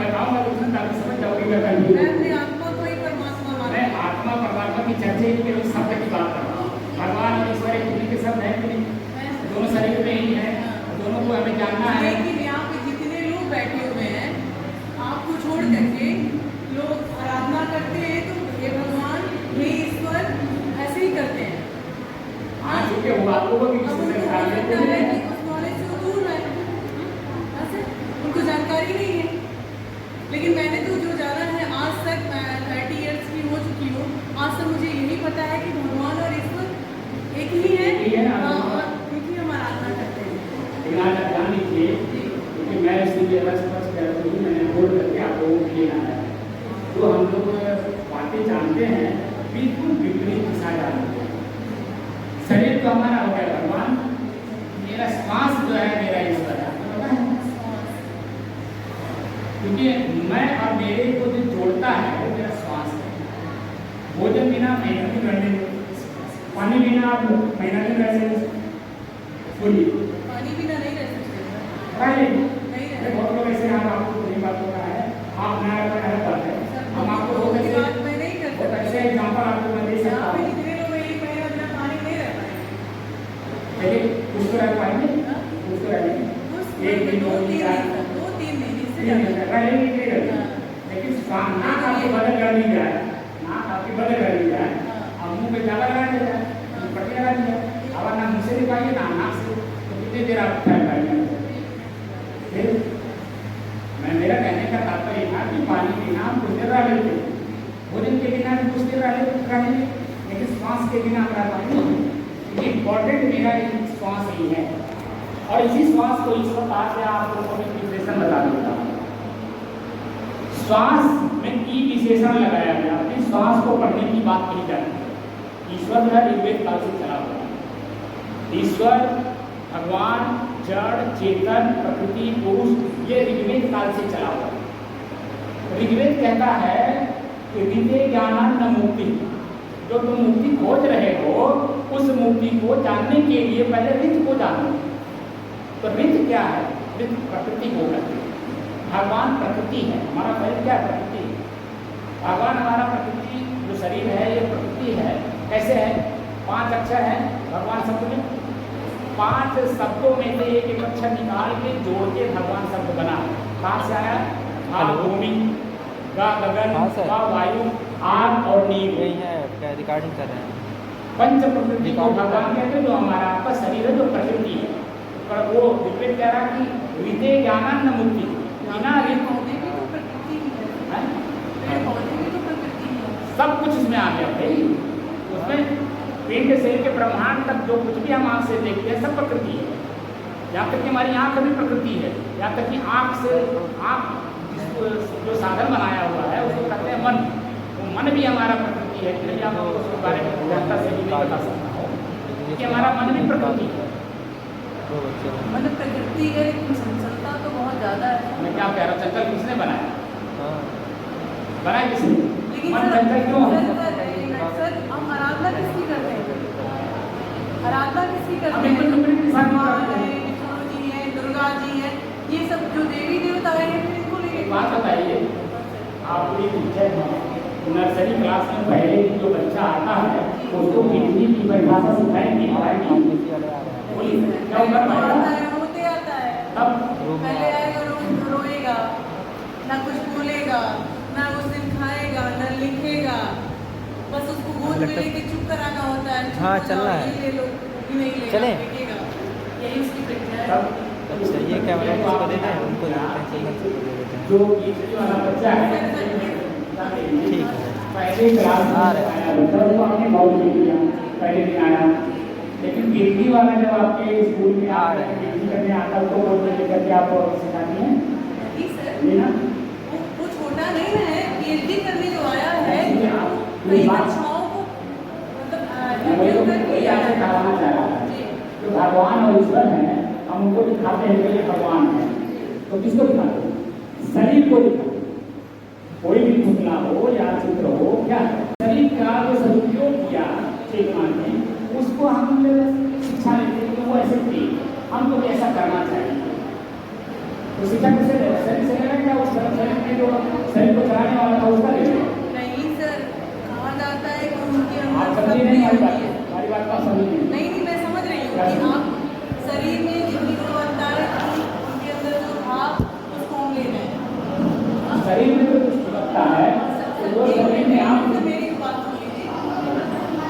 बताऊंगा तो उसमें आप समझ जाओगे मैं मैं कंफ्यूज हूँ। अपनी आत्मा को ही परमात्मा मैं मानता आत्मा परमात्मा की चर्चा ही केवल शब्द की बात कर रहा हूँ। भगवान और ईश्वर एक दूसरे के शब्द है कि नहीं? हूँ। दोनों शरीर में ही है, दोनों को हमें जानना है। लेकिन यहाँ पे जितने लोग बैठे हुए हैं, आपको छोड़ करके लोग आराधना करते हैं तो हे भगवान हे ईश्वर ऐसे ही करते हैं। हाँ ठीक है, वो आपको भी अब किसी से उनको निकाल हो लेते सकता है हैं। कि उस नॉलेज से वो दूर है, ऐसे उनको जानकारी नहीं है। लेकिन मैंने तो जो जाना है आज तक, मैं 30 ईयर्स की हो चुकी हूँ, आज तक मुझे यही पता है कि भगवान और ईश्वर एक ही है। एक ही है, हाँ, और एक ही हम आराधना करते हैं। लेकिन आज आप जान लीजिए, क्योंकि मैं इसलिए स्पष्ट कह रही हूँ, मैंने बोल करके आप लोगों के लिए आया है। जो हम लोग बातें जानते हैं बिल्कुल विपरीत दिशा जानते हैं। शरीर तो हमारा हो गया भगवान, मेरा श्वास जो है मेरा ईश्वर है, आपको पता है? क्योंकि मैं और मेरे को जो जोड़ता है वो मेरा श्वास है। भोजन बिना महीना भी रह लेंगे, पानी बिना आप महीना भी रह लेंगे, बोलिए पानी बिना नहीं रह सकते। रह लेंगे। नहीं रह सकते। बहुत लोग ऐसे हम आपको नहीं बात हो रहा है, आप नया अलग बात है, सर, हम आपको बहुत ये ऐसे बात मैं नहीं कर बहुत सकती। ऐसे एग्जाम्पल आपको मैं दे सकता यहाँ पे हूँ। जितने लोग एक महीना बिना पानी नहीं रह पाएंगे। चलिए कुछ तो रह पाएंगे, हाँ? कुछ तो रह लेंगे, बस एक दिन, 2 दिन, 4 दिन, 2-3 दिन इससे 3 दिन ज़्यादा। रह लेंगे, नहीं रह हाँ। लेंगे। लेकिन नाक आपकी बंद कर दी जाए, नाक आपकी बंद कर दी जाए, हाँ। अब मुंह पे ज्यादा लगा दिया जाए, पट्टी लगा दी जाए, अब ना मुंह से निकालिए ना नाक से, तो कितनी देर आप फैल पाएंगे? फिर मेरा कहने का तात्पर्य था कि पानी बिना हम कुछ देर रह लेते, भोजन के बिना भी कुछ देर रह लेंगे, लेकिन श्वास के बिना हम रह पाएंगे। इम्पोर्टेंट मेरा श्वास ही है और इसी श्वास को ईश्वर कहा से आप लोगों को मैं विशेषण बता देता हूँ। श्वास में की विशेषण लगाया गया, अपने श्वास को पढ़ने की बात कही जाती है। ईश्वर जो है ऋग्वेद काल से चला हुआ है। ईश्वर भगवान जड़ चेतन प्रकृति पुरुष ये ऋग्वेद काल से चला हुआ है। ऋग्वेद कहता है कि विद्ये ज्ञानान न मुक्ति, जो तुम मुक्ति खोज रहे हो उस मुक्ति को जानने के लिए पहले रित को जानो। तो रित क्या है? रित प्रकृति को कहते हैं। भगवान प्रकृति है, हमारा शरीर क्या है? प्रकृति है। भगवान हमारा प्रकृति जो शरीर है ये प्रकृति है। कैसे है? 5 अक्षर है भगवान शब्द में, 5 शब्दों में से एक अक्षर निकाल के जोड़ के भगवान शब्द बना। कहाँ से आया? आ भूमि, गा गगन, हाँ सर। गा वायु, आग और नीर। यही है, क्या रिकॉर्डिंग कर रहे हैं? पंच प्रकृति को भगवान कहते हैं, जो हमारा आपका शरीर है जो प्रकृति है। पर वो विपरीत कह रहा कि रीते ज्ञानान्न मुक्ति बिना पेड़ पौधे भी तो प्रकृति ही है। पेड़ पौधे भी तो प्रकृति ही है। सब कुछ इसमें आ गया भाई। उसमें पिंड से लेके ब्रह्मांड तक जो कुछ भी हम आँख से देखते हैं सब प्रकृति है। यहाँ तक कि हमारी आँख भी प्रकृति है। यहाँ तक कि आँख जो साधन बनाया हुआ है उसको कहते हैं मन। वो मन भी हमारा प्रकृति है। इसलिए हम उसके बारे में जनता से भी नहीं बता सकता हूँ कि हमारा मन भी प्रकृति है। मतलब प्रकृति है लेकिन चंचलता तो बहुत ज़्यादा है। मैं क्या कह रहा हूँ, चंचल किसने बनाया? हाँ बनाया किसने? लेकिन मन चंचल क्यों है? सर हम आराधना किसकी करते हैं? आराधना किसकी करते हम बिल्कुल विपरीत दिशा में माँ करते है, हैं। विष्णु जी है, दुर्गा जी है, ये सब जो देवी देवता है इनको एक लेके बात बताइए, आप पूरी टीचर हैं, नर्सरी क्लास में पहले दिन जो बच्चा आता है उसको हिंदी की परिभाषा सिखाएंगे पढ़ाएंगे, बोलिए क्या वो कर पाएगा? आता है, रोते आता है। तब पहले आएगा रोएगा, ना कुछ बोलेगा, ना उस दिन खाएगा, ना लिखेगा, बस उसको गोद में लेके चुप कराना होता है। चुप हाँ, हो चल जाओ, रहा है। ये ले लो, ये नहीं लेगा, चलें? फेंकेगा। यही उसकी प्रक्रिया है। तब अच्छा ये कैमरा किसको देते हैं? उनको देते हैं, चैनल से दे देते हैं। जो ये वाला बच्चा है ठीक है। पहले क्लास में आया बच्चा तो आपने बहुत लिख लिया, पहले दिन आया, लेकिन गिनती वाला जब आपके स्कूल में आ रहे हैं गिनती करने आता है तो बोर्ड में लेकर के आप सिखाती हैं नहीं सर, ये ना? वो छोटा नहीं है, पीएचडी करने जो आया है, इसलिए आप कई ये बात कक्षाओं को मैं वही मतलब वही आपसे कहना चाह रहा था जी। जो भगवान और ईश्वर हैं हम उनको दिखाते हैं कि ये भगवान है, तो किसको दिखाते हैं? शरीर को दिखाते हैं। कोई भी पुतला हो या चित्र हो, क्या शरीर का जो सदुपयोग किया चेतना ने उसको हम शिक्षा लेते हैं कि वो ऐसे थी, हमको भी ऐसा करना चाहिए। तो शिक्षा किससे ले? शरीर से लेना क्या? उस शरीर में जो शरीर को चलाने वाला था उसका ले? नहीं सर, कहा जाता है कि उनके आप अंदर समझी शक्ति नहीं होती है। हमारी बात का समझ नहीं। नहीं मैं समझ रही हूँ कि आप शरीर में जितनी गुणवत्ताएं थी उनके अंदर जो था उसको हम ले रहे हैं। शरीर में तो कुछ लगता है तो वो शरीर में आप मेरी बात सुन लीजिए,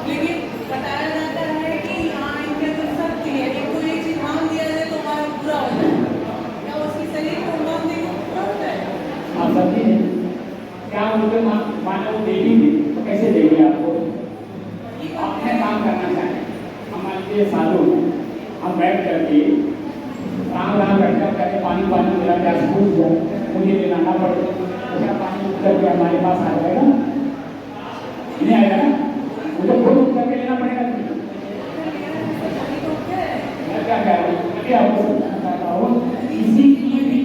लेकिन बताया जाता है कि हाँ इनके अंदर शक्ति है, इनको एक चीज मान दिया जाए तो हमारा पूरा हो जाए। क्या उसकी शरीर को मान देंगे तो पूरा हो जाएगा? आप समझिए क्या उनके माने वो देवी थी तो कैसे देंगे आपको? अपने काम करना चाहिए। हमारे लिए साधु हम बैठ करके राम बैठ कर करके पानी मिला गैस पूछ दिया मुझे लेना ना पड़े तो क्या पानी उतर के हमारे पास आ जाएगा? नहीं आएगा ना? मुझे खुद उतर के लेना पड़ेगा। मैं क्या कह रहा हूँ मैं आपको समझाना चाहता हूँ किसी की भी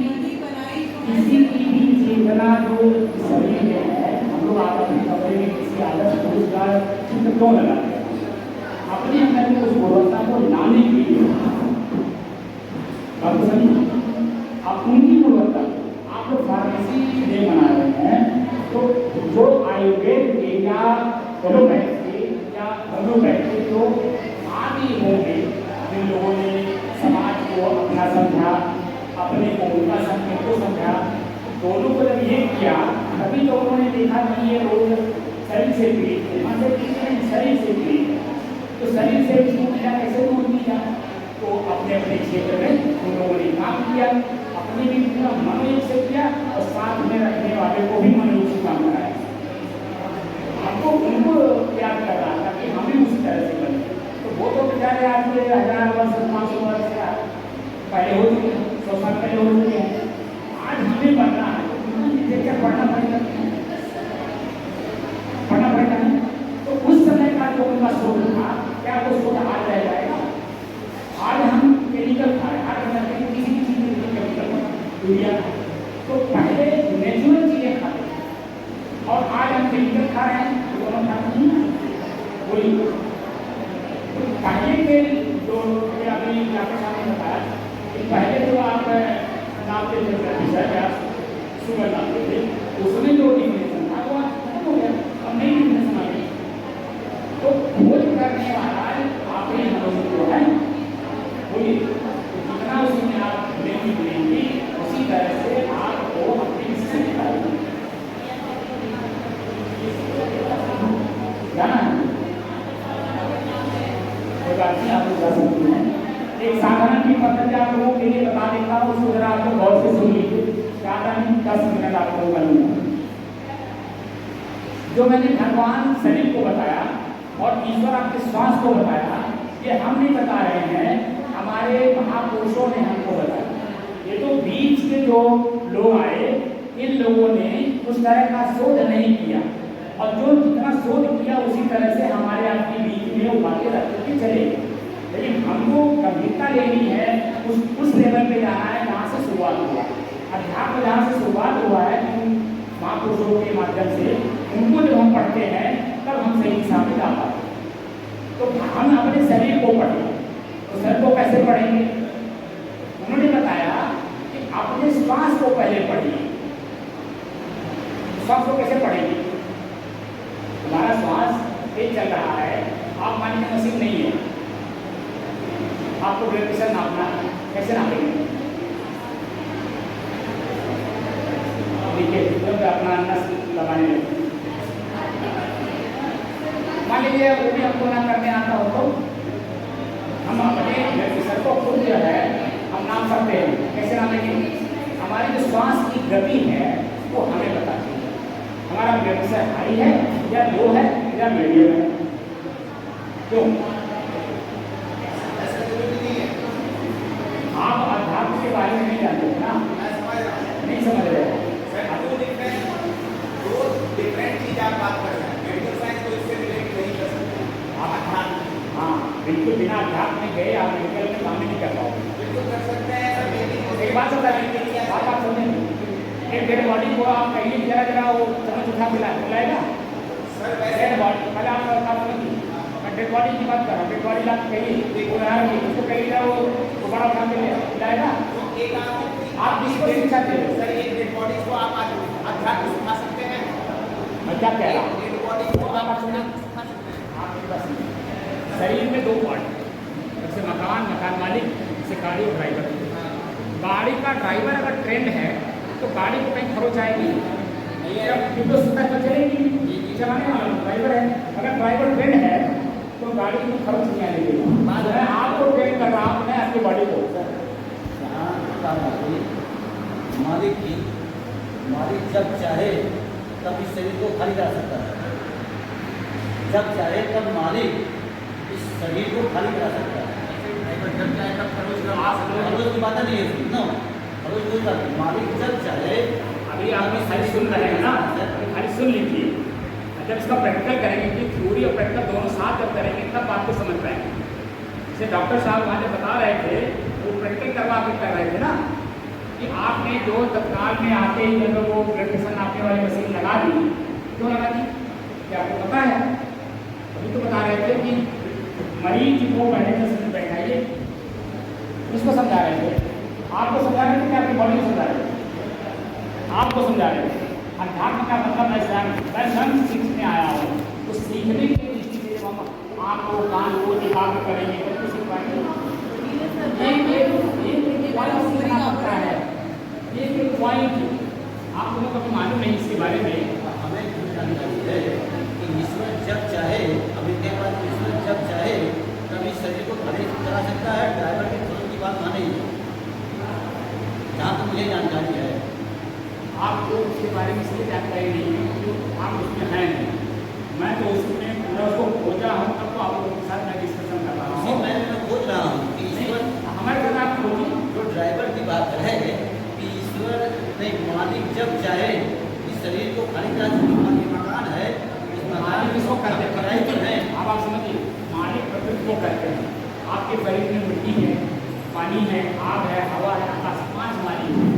चेतना जो शरीर में है हम लोग अपने कमरे में किसी आदर्श पुरुष का चित्र क्यों लगाते हैं? अपने अंदर में उस गुणवत्ता को लाने के लिए आप समझिए आप उनकी गुणवत्ता आप लोग फार्मेसी डे मना रहे हैं तो जो आयुर्वेद के या एलोपैथ के या होम्योपैथ के जो आदि होंगे जिन लोगों ने समाज को अपना समझा अपने को उनका संकेत को समझा दोनों को जब ये किया तभी तो उन्होंने देखा कि ये लोग शरीर से पीड़ित थे, मन से पीड़ित नहीं शरीर से पीड़ित है। तो शरीर से पीड़ा कैसे दूर की जाए? तो अपने अपने क्षेत्र में उन लोगों ने काम किया, अपने भी पूरा मनोयोग से किया और साथ में रखने वाले को भी मनोयोग से काम कराया। हमको उनको याद कर रहा था कि हम भी उसी तरह से बने। तो वो तो बेचारे आज के 1000 वर्ष 500 वर्ष पहले हो चुके हैं, 100 साल पहले हो चुके हैं। आज हमें बनना है, देखकर पढ़ना पड़ेगा तो उस समय का जो उनका सोच था क्या वो सोच आज रह जाएगा? आज हम केमिकल खा रहे हैं, आज हम किसी भी चीज़ में केमिकल दुनिया तो पहले नेचुरल चीज़ें खाते थे और आज हम केमिकल खा रहे हैं, दोनों खाते हैं बोलिए। तो पहले के जो अभी आपके सामने बताया कि पहले जो आप नापते थे विषय या सुगर नापते थे उसमें जो डिफिनेशन था वो आज खत्म हो गया, अब नई डिफिनेशन आ गई। तो खोज करने वाला आप ही मनुष्य जो है बोलिए जितना उसमें आप लेंगे उसी तरह से आपको अपनी हिस्से निकालेंगे जाना है। कोई बात नहीं आप जा सकते हैं एक साधारण की पद्धति आप लोगों के लिए बता देता हूँ, उसको जरा आपको गौर से सुन लीजिए। ज़्यादा नहीं, 10 मिनट आपको करूँगा। जो मैंने भगवान शरीर को बताया और ईश्वर आपके श्वास को बताया, ये हम नहीं बता रहे हैं, हमारे महापुरुषों ने हमको बताया। ये तो बीच के जो लोग आए, इन लोगों ने उस तरह का शोध नहीं किया, और जो जितना शोध किया उसी तरह से हमारे आपके बीच में वो बातें रखते के चले। लेकिन हमको गंभीरता लेनी है, उस लेवल पे जाना है जहाँ से शुरुआत हुआ। अध्यात्म जहाँ से शुरुआत हुआ है महापुरुषों के माध्यम से, उनको जब हम पढ़ते हैं तब हम सही दिशा में जा पाते। तो हम अपने शरीर को पढ़ें, तो शरीर को कैसे पढ़ेंगे? उन्होंने बताया कि अपने श्वास को पहले पढ़िए। श्वास को कैसे पढ़ेंगे? हमारा श्वास तेज चल रहा है, आप मानिए मशीन नहीं है, आपको ब्लड प्रेशर नापना है, कैसे नापेंगे? देखिए जब अपना नस लगाने लगते, मान लीजिए वो भी हमको ना करने आता हो तो हम अपने ब्लड प्रेशर को खुद जो है हम नाप सकते हैं। कैसे नापेंगे? हमारी जो श्वास की गति है वो हमें पता चलेगी, हमारा ब्लड प्रेशर हाई है या लो है या मीडियम है। क्यों? आप अध्यात्म के बारे में नहीं जानते ना, नहीं समझ रहे हैं। डिफरेंट चीज आप बात कर रहे हैं, मेडिकल साइंस को इससे रिलेट नहीं कर सकते आप अध्यात्म। हाँ बिल्कुल, बिना अध्यात्म में गए आप मेडिकल में काम नहीं कर पाओगे। बिल्कुल कर सकते हैं सर। एक बात बता रही, आप समझेंगे, एक डेड बॉडी को आप कहीं जरा वो समझ उठा मिलाएगा सर वैसे डेड बॉडी, पहले आप समझिए, मैं डेड बॉडी की बात कर रहा हूँ। डेड बॉडी आप कहीं उसको कहीं वो बड़ा उठा के मिलाएगा, एक आप किसको शिक्षा दे रहे हो? सर एक डेड बॉडी को आप अध्यात्म सिखा सकते हैं। मैं क्या कह रहा हूँ, डेड बॉडी को आप सुनिए, आप एक बात सुनिए, शरीर में दो पार्ट, जैसे मकान मालिक, जैसे गाड़ी और ड्राइवर। गाड़ी का ड्राइवर अगर ट्रेंड है तो गाड़ी को कहीं खरोच आएगी नहीं, तो सुधा तो चलेगी, चलाने वाला ड्राइवर है। अगर ड्राइवर ट्रेंड है तो गाड़ी को खरोच नहीं आने देगी। मैं आपको ट्रेन कर रहा हूँ, मैं आपकी बॉडी को मालिक जब चाहे तब इस शरीर को खाली करा सकता है, जब चाहे तब मालिक इस शरीर को खाली करा सकता है। जब चाहे तब खरोच की बात नहीं है इसकी, नो खरोच कोई बात नहीं, मालिक जब चाहे। अभी आप खाली सुन रहे हैं ना, खाली सुन लीजिए। जब इसका प्रैक्टिकल करेंगे कि थ्योरी और प्रैक्टिकल दोनों साथ जब करेंगे तब बात को समझ पाएंगे। जैसे डॉक्टर साहब वहाँ जब बता रहे थे, वो प्रैक्टिकल करवा के कर रहे थे ना, कि आपने जो तत्काल में आते ही जब वो ब्लड प्रेशर नापने वाली मशीन लगा दी, क्यों लगा दी? क्या आपको पता है? अभी तो बता रहे थे कि मरीज को पहले 10 मिनट बैठाइए, उसको समझा रहे थे, आपको समझा रहे थे कि आपकी बॉडी को समझा रहे थे, आपको समझा रहे थे। अध्यात्म का मतलब मैं स्वयं सीखने आया हूँ, तो सीखने की दृष्टि से हम आँख को कान को दिखा कर करेंगे तो सीख पाएंगे। एक पॉइंट आप लोगों को मालूम नहीं इसके बारे में। हमें जानकारी है कि ईश्वर जब चाहे, अभी के बाद ईश्वर जब चाहे तब इस शरीर को खाली करा सकता है। ड्राइवर के खरोच की बात माने, जहाँ तक मुझे जानकारी है। आपको उसके बारे में इसलिए जानकारी नहीं है क्योंकि आप उसमें हैं नहीं। मैं तो उसमें पूरा उसको खोजा हूँ, तब तो आप लोगों के साथ मैं डिस्कशन कर रहा हूँ। मैं खोज रहा हूँ कि ईश्वर, हमारे साथ आप खोजिए। जो ड्राइवर की बात है कि ईश्वर नहीं, मालिक जब चाहे इस शरीर को खाली करा सकता है। मकान है, इस मकान मालिक इसको करते हैं, ड्राइवर है। अब आप समझिए, मालिक प्रकृति को करते हैं। आपके शरीर में मिट्टी है, पानी है, आग है, हवा है, आकाश, 5 मालिक है।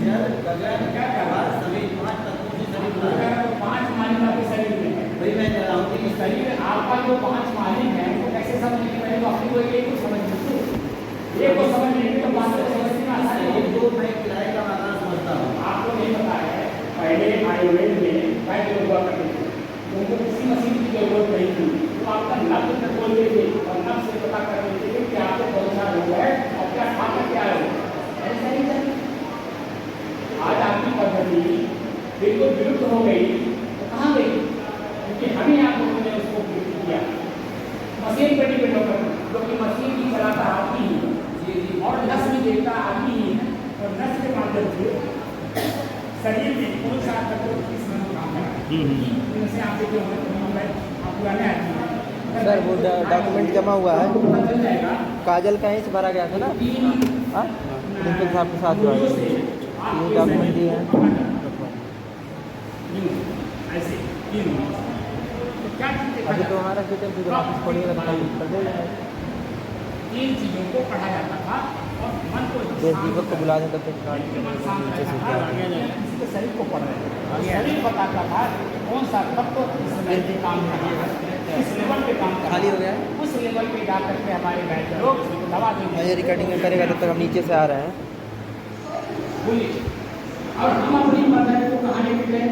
जल गगन क्या कर रहा है? सभी 5 तत्वों से शरीर तो बना है। 5 मालिक आपके शरीर में है। वही मैं कह रहा हूँ कि शरीर आपका जो 5 मालिक है वो कैसे समझने के पहले तो अपनी को एक को समझ लीजिए, एक को समझ लेंगे तो बात को समझने में आसानी होगी। शरीर को मैं किराए का मकान समझता हूँ। आपको नहीं पता है, पहले आयुर्वेद में वैद्य लोग हुआ करते थे, उनको किसी मशीन की जरूरत नहीं थी, तो आपका नब्ज तक बोलते थे और नब्ज से पता कर लेते थे कि आपको कौन सा रोग है और क्या खा कर क्या रोग है। ऐसा नहीं था। आज आपकी पद्धति बिल्कुल विलुप्त हो गई, तो कहाँ गई? क्योंकि हमें आप लोगों ने उसको विलुप्त किया। मशीन पर डिपेंड होकर, क्योंकि मशीन की चलाता आदमी शरीर में कौन सा तत्व किस में काम कर रहा है, इनसे आप देखिए आप पुराने आदमी हैं। सर वो डॉक्यूमेंट जमा हुआ है, पता चल जाएगा काजल कहीं से भरा गया था ना, हाँ प्रिंसिपल साहब के साथ जो है ये डॉक्यूमेंट दिए हैं। ऐसे क्या अभी तो हमारा फिजिकल ऑफिस खोलिएगा तो हम कर देंगे। तीन चीजों को पढ़ा जाता था और मन को देश दीपक को बुला दें तब तक इसके शरीर को पढ़ रहे थे। शरीर बताता था कौन सा तत्व किस लेवल पे काम कर रहा है, किस लेवल पे काम कर रहा खाली हो गया है, उस लेवल पे जा करके हमारे बैठ लोग दवा देंगे। ये रिकॉर्डिंग में करेगा तब तक हम नीचे से आ रहे हैं। बोलिए और हम अपनी मदद को कहाँ लेके गए,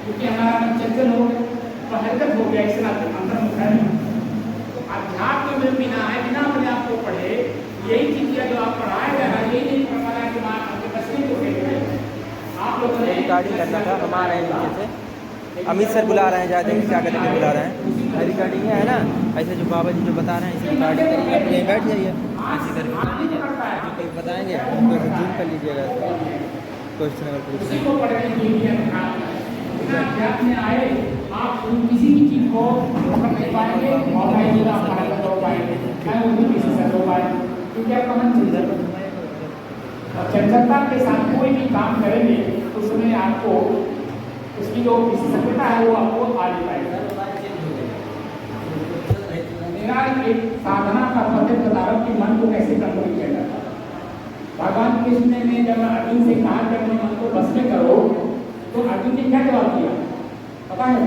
क्योंकि हमारा मन चंचल हो गया तो हरकत हो गया, इस नाते अंतर्मुख है। अध्यात्म में बिना है, बिना अपने आप को पढ़े यही चीज जो आप पढ़ाए जा रहा है यही नहीं पढ़ रहा कि आपके तस्वीर को देख रहे हैं आप लोगों ने रिकॉर्डिंग करना था, हम आ रहे हैं नीचे से। अमित सर बुला रहे हैं, जाते हैं क्या करके बुला रहे हैं। रिकॉर्डिंग है ना, ऐसे जो बाबा जी जो बता रहे हैं इसे रिकॉर्डिंग करिए, आप यहीं बैठ जाइए ऐसे करके बताएंगे, तो जूम कर लीजिएगा क्वेश्चन अगर पूछ उसी को पढ़ने के लिए बिना अध्यात्म में आए आप किसी भी चीज को पकड़ नहीं पाएंगे और हो पाएंगे, चाहे वो भी किसी से हो पाए, क्योंकि आपका मन चंचल और चंचलता के साथ कोई भी काम करेंगे तो उसमें आपको उसकी जो विशेषज्ञता है वो आपको आ नहीं पाएगा। मेरा एक साधना का पद्धति बता रहा हूँ कि मन को कैसे कंट्रोल किया जाता है। भगवान कृष्ण ने जब अर्जुन से कहा कि अपने मन को बस में करो तो अर्जुन ने क्या जवाब दिया पता है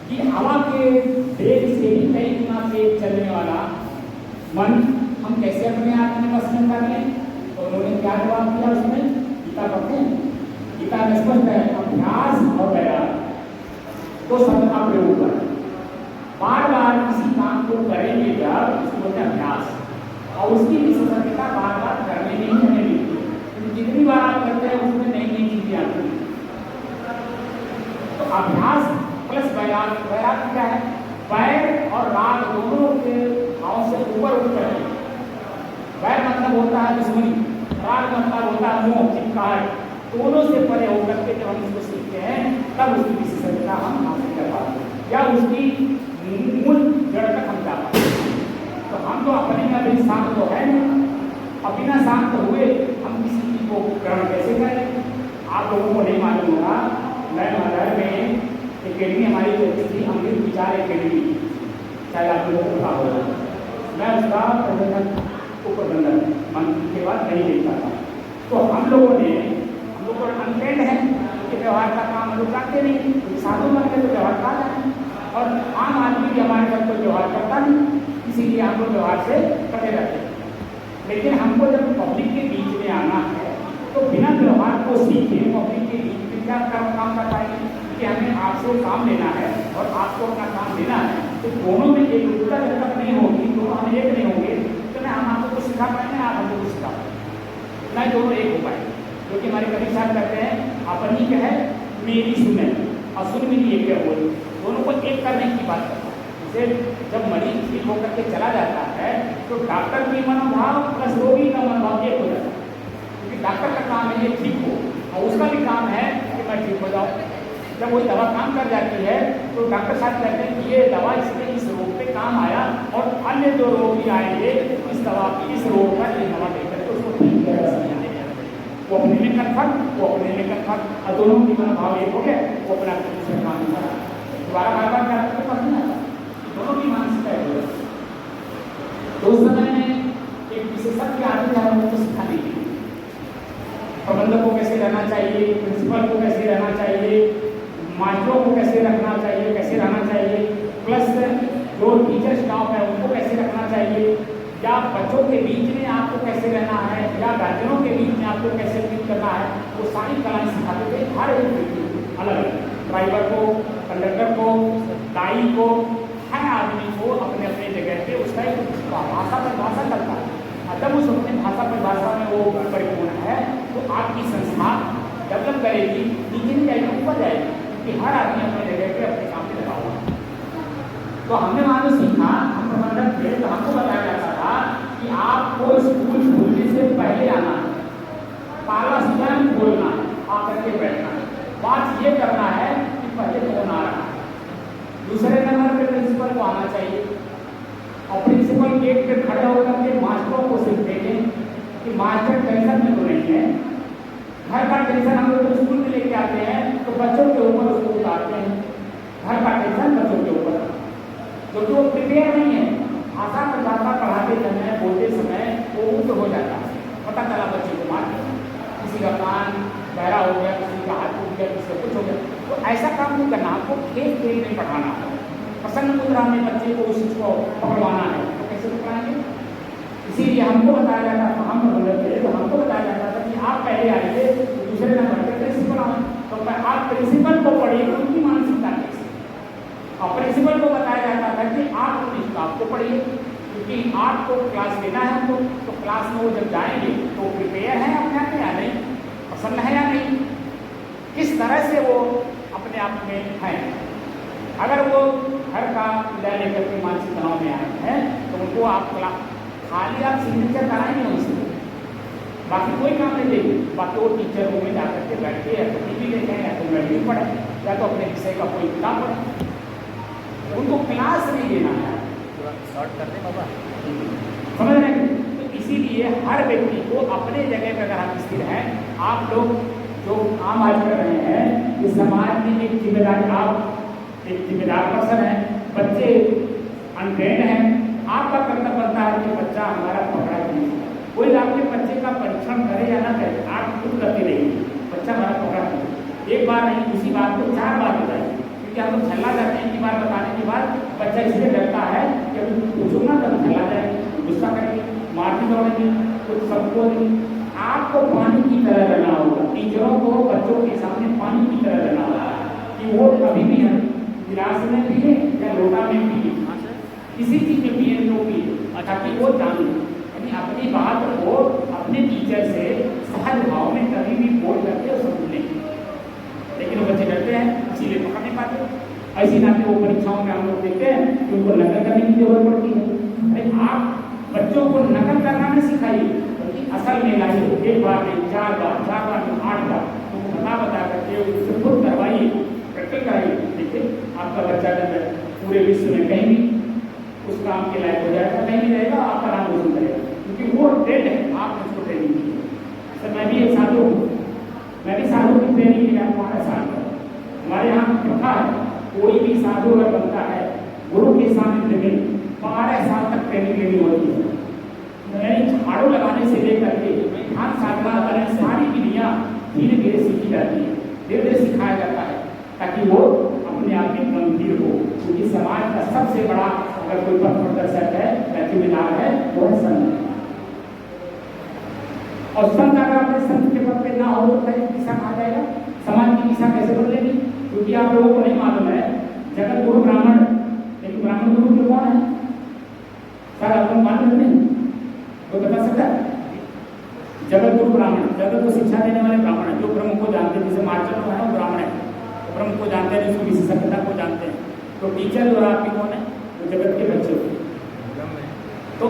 कि हवा के वेग से ही कई गुना तेज चलने वाला मन हम कैसे अपने आप में बस में कर लें, तो उन्होंने क्या जवाब दिया उसमें, गीता पढ़ते हैं, गीता में स्पष्ट है अभ्यास और वैराग्य दो शब्द का प्रयोग करें। बार बार किसी काम को करेंगे जब उसको बोलते हैं अभ्यास, और उसकी विशेषज्ञता बार बार करने में ही हमें मिलती है, जितनी बार आप करते हैं उसमें नई नई चीजें आती हैं। तो अभ्यास प्लस वैराग्य, वैराग्य क्या है, वैर और राग दोनों के भाव से ऊपर उठकर है। वैर मतलब होता है दुश्मनी, राग मतलब होता है मोह चिपकाए, दोनों से परे होकर के जब हम इसको सीखते हैं तब उसकी विशेषज्ञता हम हासिल कर पाते हैं या उसकी मूल जड़ तक हम जा पाते हैं। तो हम तो अपने में अभी शांत तो है नहीं, अब बिना शांत हुए हम किसी चीज को ग्रहण कैसे करें। आप लोगों को नहीं मालूम होगा, मैं मदर में एकेडमी हमारी चलती थी, अमृत विचार एकेडमी, शायद आप लोगों को पता होगा। मैं उसका प्रबंधन उपप्रबंधन मंत्री के बाद नहीं देख पाता। तो हम लोग अनट्रेंड है कि व्यवहार का काम हम लोग जानते नहीं, साधु बन के तो व्यवहार का है और आम आदमी भी हमारे साथ कोई व्यवहार करता नहीं, इसीलिए हम लोग व्यवहार से कटे रहते हैं। लेकिन हमको जब पब्लिक के बीच में आना है तो बिना व्यवहार को सीखे पब्लिक के बीच में क्या काम कर पाएंगे कि हमें आपसे काम लेना है और आपको अपना काम लेना है, तो दोनों में एकरूपता जब तक नहीं होगी, दोनों हम एक नहीं होंगे तो ना हम आपको कुछ सिखा पाएंगे, आप हमको कुछ सिखा पाएंगे, ना दोनों एक हो पाएंगे। क्योंकि हमारे कभी साथ कहते हैं अपनी क्या है मेरी सुने और सुन मेरी एक क्या बोल, दोनों को एक करने की बात करता है। जैसे जब मरीज ठीक होकर के चला जाता है तो डॉक्टर की मनोभाव प्लस रोगी का मनोभाव एक हो जाता है, क्योंकि डॉक्टर का काम है ये ठीक हो और उसका भी काम है कि मैं ठीक हो जाऊँ। जब वो दवा काम कर जाती है तो डॉक्टर साहब कहते हैं कि ये दवा इसमें इस रोग पे काम आया और अन्य जो रोग भी आएंगे इस दवा इस रोग पर ये दवा देकर के उसको ठीक किया जा सकता है। वो अपने में कन्फर्म, वो अपने में कन्फर्म और दोनों की मनोभाव एक हो गया, वो अपना दूसरे काम करा दोबारा बार बार क्या करते पढ़ नहीं आता, दोनों की मानसिकता एक हो जाती। तो उस समय में एक विशेषज्ञ आदमी है उनको सिखाने के लिए प्रबंधक को कैसे रहना चाहिए, प्रिंसिपल को कैसे रहना चाहिए, मास्टरों को कैसे रखना चाहिए, कैसे रहना चाहिए, प्लस जो टीचर स्टाफ है उनको कैसे रखना चाहिए, या बच्चों के बीच में आपको कैसे रहना है, या गार्जियनों के बीच में आपको कैसे ट्रीट करना है, वो सारी कलाएं सिखाते थे हर एक व्यक्ति को अलग अलग, ड्राइवर को, कंडक्टर को, दाई को, हर आदमी को अपने अपने जगह पे उसका एक भाषा परिभाषा करता है। जब उस अपने भाषा परिभाषा में वो परिपूर्ण है तो आपकी संस्था डेवलप करेगी, नीचे नहीं जाएगी, ऊपर जाएगी, कि हर आदमी अपने जगह पे अपने काम में लगा हुआ। तो हमने वहाँ से सीखा, हम प्रबंधक थे तो हमको बताया जाता था कि आपको स्कूल खोलने से पहले आना है, पाला स्वयं खोलना है, आप आकर के बैठना है। बात ये करना है कि पहले कौन आ रहा है, दूसरे नंबर पे प्रिंसिपल को आना चाहिए और प्रिंसिपल गेट पे खड़े होकर के मास्टरों को सिर्फ देखें कि मास्टर टेंशन में तो नहीं है। घर का टेंशन हम लोग स्कूल में लेके आते हैं तो बच्चों के ऊपर उसको उतारते हैं, घर का टेंशन बच्चों के ऊपर, तो जो प्रिपेयर नहीं है भाषा में भाषा पढ़ाते समय बोलते समय वो उल्ट हो जाता है, पता चला बच्चे को मार दिया, किसी का कान बहरा हो गया, किसी का हाथ टूट गया, किसी का कुछ हो गया। तो ऐसा काम नहीं करना, आपको खेल खेल में पढ़ाना है। प्रसन्न मुद्रा में बच्चे को उस चीज को पकड़वाना है तो कैसे पकड़ाएंगे? इसीलिए हमको बताया जाता था, हम बोलते थे तो हमको बताया जाता था कि आप पहले आइए दूसरे नंबर पर प्रिंसिपल आए, तो आप प्रिंसिपल को पढ़िए उनकी मानसिकता कैसे, और प्रिंसिपल को बताया जाता था कि आप अपने स्टाफ को पढ़िए, क्योंकि आपको क्लास लेना है हमको, तो क्लास में वो जब जाएंगे तो प्रिपेयर है अपने आप में या नहीं, पसंद है या नहीं, किस तरह से वो अपने आप में है। अगर वो घर का विदा लेकर के मानसिक तनाव में आए हैं तो उनको आप खाली आप सिग्नेचर कराएंगे उनसे, बाकी कोई काम नहीं देंगे, बाकी वो टीचर रूम में जाकर के बैठ के या तो टीवी देखें या तो मैगजीन पढ़ें या तो अपने विषय का कोई किताब पढ़ें, उनको क्लास नहीं देना है। शॉर्ट कर दे बाबा, समझ रहे हैं? तो इसीलिए हर व्यक्ति को अपने जगह पर अगर हम स्थिर हैं, आप लोग जो काम आज कर रहे हैं कि समाज में एक जिम्मेदारी, आप एक जिम्मेदार पर्सन है, बच्चे अनट्रेंड हैं, आपका कर्तव्य बनता है कि बच्चा हमारा पकड़ा नहीं, कोई आपके बच्चे का परीक्षण करे या ना करे, आप खुद करते रहिए, बच्चा हमारा पकड़ा नहीं। एक बार नहीं, उसी बात को 4 बार बताइए, क्योंकि हम लोग छल्ला जाते हैं, 1 बार बताने के बाद बच्चा इसलिए डरता है कि अभी पूछो ना तब छल्ला जाएंगे, गुस्सा करेंगे, मारने दौड़ेंगे, कुछ सबको नहीं। आपको पानी की तरह रहना होगा, टीचरों को बच्चों के सामने पानी की तरह रहना होगा कि वो कभी भी गिलास में पिए या लोटा में पिए, किसी चीज में पिए तो पिए, ताकि वो जाने, यानी अपनी बात को अपने टीचर से सहज भाव में कभी भी बोल करके समझ लें। लेकिन वो बच्चे डरते हैं, इसीलिए पकड़ नहीं पाते। ऐसी नाते वो परीक्षाओं में हम लोग देखते हैं कि उनको नकल करने की जरूरत पड़ती है। अरे आप बच्चों को नकल करना नहीं सिखाइए, बल्कि असल में लाइए, 1 बार नहीं 4 बार, 4 बार नहीं 8 बार, उनको बता करके उससे खुद करवाइए, प्रैक्टिकल कराइए। देखिए आपका बच्चा जब पूरे विश्व में कहीं भी उस काम के लायक हो जाएगा, कहीं भी रहेगा, आपका नाम रोशन करेगा, क्योंकि वो ट्रेंड है, आपने उसको ट्रेनिंग दी है। सर मैं भी एक साधु हूँ, मैं भी साधु की ट्रेनिंग लिया 12 साल का। हमारे यहाँ प्रथा है, कोई भी साधु अगर बनता है गुरु के सानिध्य में 12 साल तक ट्रेनिंग लेनी होती है। झाड़ू लगाने से लेकर के ध्यान साधना करें, सारी विधियाँ धीरे धीरे सीखी जाती है, धीरे धीरे सिखाया जाता है, ताकि वो अपने आप में गंभीर हो। क्योंकि समाज का सबसे बड़ा अगर कोई पथ प्रदर्शक है या जिम्मेदार है वो है संत। और संत अगर अपने संत के पद पे ना हो तो फिर दिशा कहाँ जाएगा, समाज की दिशा कैसे बदलेगी? क्योंकि आप लोगों को नहीं मालूम है, जगत गुरु ब्राह्मण, लेकिन ब्राह्मण गुरु जो कौन है सर, आपको मालूम नहीं? तो बता सकता है? जगत गुरु ब्राह्मण, जगत को शिक्षा देने वाले ब्राह्मण है, जो ब्रह्म को जानते हैं, जैसे मार्चल है वो ब्राह्मण है, ब्रह्म को जानते हैं, उसकी विशेषज्ञता को जानते हैं। तो टीचर जो आपके कौन है? तो जगत के बच्चे होते हैं। तो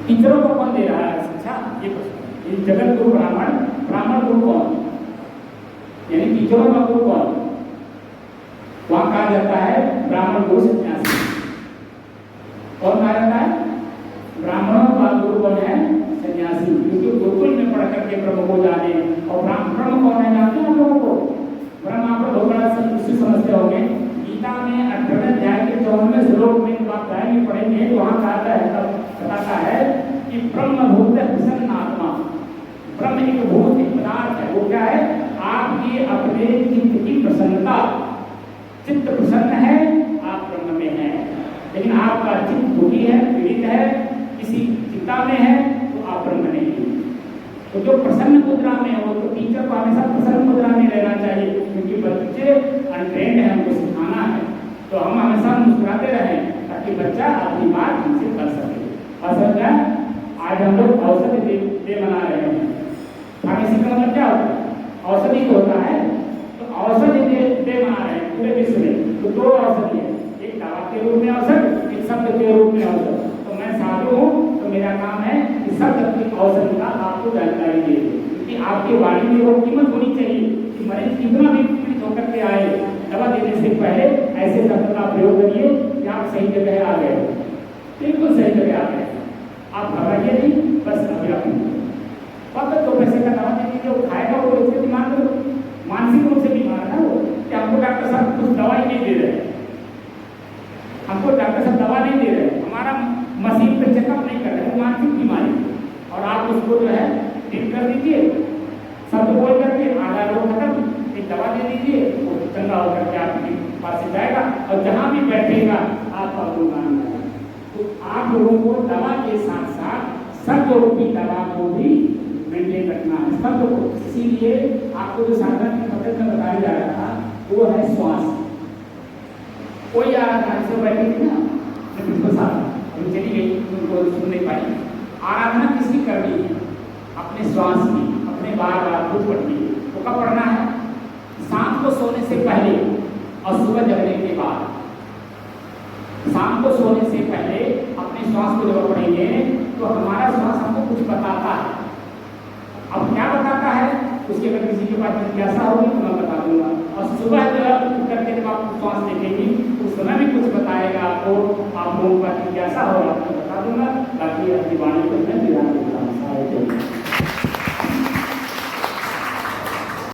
टीचरों को कौन दे रहा है शिक्षा? ये प्रश्न। जगत गुरु ब्राह्मण, ब्राह्मण गुरु कौन? यानी टीचरों का गुरु कौन? वहां कहा जाता है ब्राह्मण गुरु सन्यासी। कौन कहा जाता है? ब्राह्मणों का गुरु कौन है? सन्यासी। क्योंकि गुरुकुल में पढ़ करके ब्रह्म को जाने, और ब्रह्म कौन है जानते हैं हम लोगों को? ब्रह्म आप बहुत बड़ा उससे समझते होंगे, गीता में 18वें अध्याय के 54वें श्लोक में आप जाएंगे पढ़ेंगे तो वहां बताता है कि ब्रह्म भूत प्रसन्न आत्मा, ब्रह्म एक भूत एक पदार्थ है, वो क्या है? आपकी अपने चित्त की प्रसन्नता, चित्त प्रसन्न है आप ब्रह्म में हैं, लेकिन आपका चित्त दुखी है, पीड़ित है, किसी चिंता में है तो आप ब्रह्म नहीं है। तो जो प्रसन्न मुद्रा में हो, तो टीचर को हमेशा प्रसन्न मुद्रा में रहना चाहिए, क्योंकि बच्चे अनट्रेंड है, हमको सिखाना है, तो हम हमेशा मुस्कुराते रहें ताकि बच्चा अपनी बात हमसे कर सके। असल में आज हम लोग औषधि डे मना रहे हैं। फार्मेसी का मतलब क्या होता है? औषधि को होता है, तो औषधि डे मना रहे हैं पूरे विश्व में। तो 2 औषधि है, एक दवा के रूप में औषध, एक शब्द के रूप में औषध। तो मैं साधु हूँ, तो मेरा काम है कि शब्द की औषधि का आपको जानकारी दे, क्योंकि आपकी वाणी में वो कीमत होनी चाहिए कि मरीज कितना भी पीड़ित होकर के आए, दवा देने से पहले ऐसे शब्द का प्रयोग करिए कि आप सही जगह आ गए, बिल्कुल सही जगह आ गए, आप घबराइए नहीं, बस अभी आप पता 2 पैसे का दवा दे दीजिए, वो खाएगा, वो इसके दिमाग में मानसिक रूप से बीमार है वो, कि हमको डॉक्टर साहब कुछ दवाई नहीं दे रहे, हमको डॉक्टर साहब दवा नहीं दे रहे, हमारा मशीन पे चेकअप नहीं कर रहे, वो मानसिक बीमारी, और आप उसको जो है ठीक कर दीजिए, शब्द बोल करके आधा रोग खत्म, एक दवा दे दीजिए, वो चंगा होकर के आपके पास से जाएगा, और जहाँ भी बैठेगा आपका गुणगान होगा। तो आप लोगों को दवा के साथ साथ शब्द रूपी दवा को भी मेंटेन रखना है, शब्द को। इसीलिए आपको जो साधन की पद्धति में बताया जा रहा था वो है श्वास। कोई आ रहा था, ऐसे बैठी थी ना, बिल्कुल साथ अभी चली गई, उनको सुन नहीं पाई। आराधना किसकी करनी है? अपने श्वास की, अपने बार बार खुद पढ़नी है। तो कब पढ़ना है? शाम को सोने से पहले और सुबह जगने के बाद। शाम को सोने से पहले अपने श्वास को जब पढ़ेंगे तो हमारा श्वास हमको कुछ बताता है। अब क्या बताता है उसके अगर किसी के पास जिज्ञासा होगी तो मैं बता दूंगा, और सुबह जब उठ करके जब आप श्वास देखेंगे उस समय भी कुछ बताएगा आपको, आप लोगों का जिज्ञासा होगा तो बता दूंगा, ताकि अपनी वाणी को मैं ध्यान देता हूँ।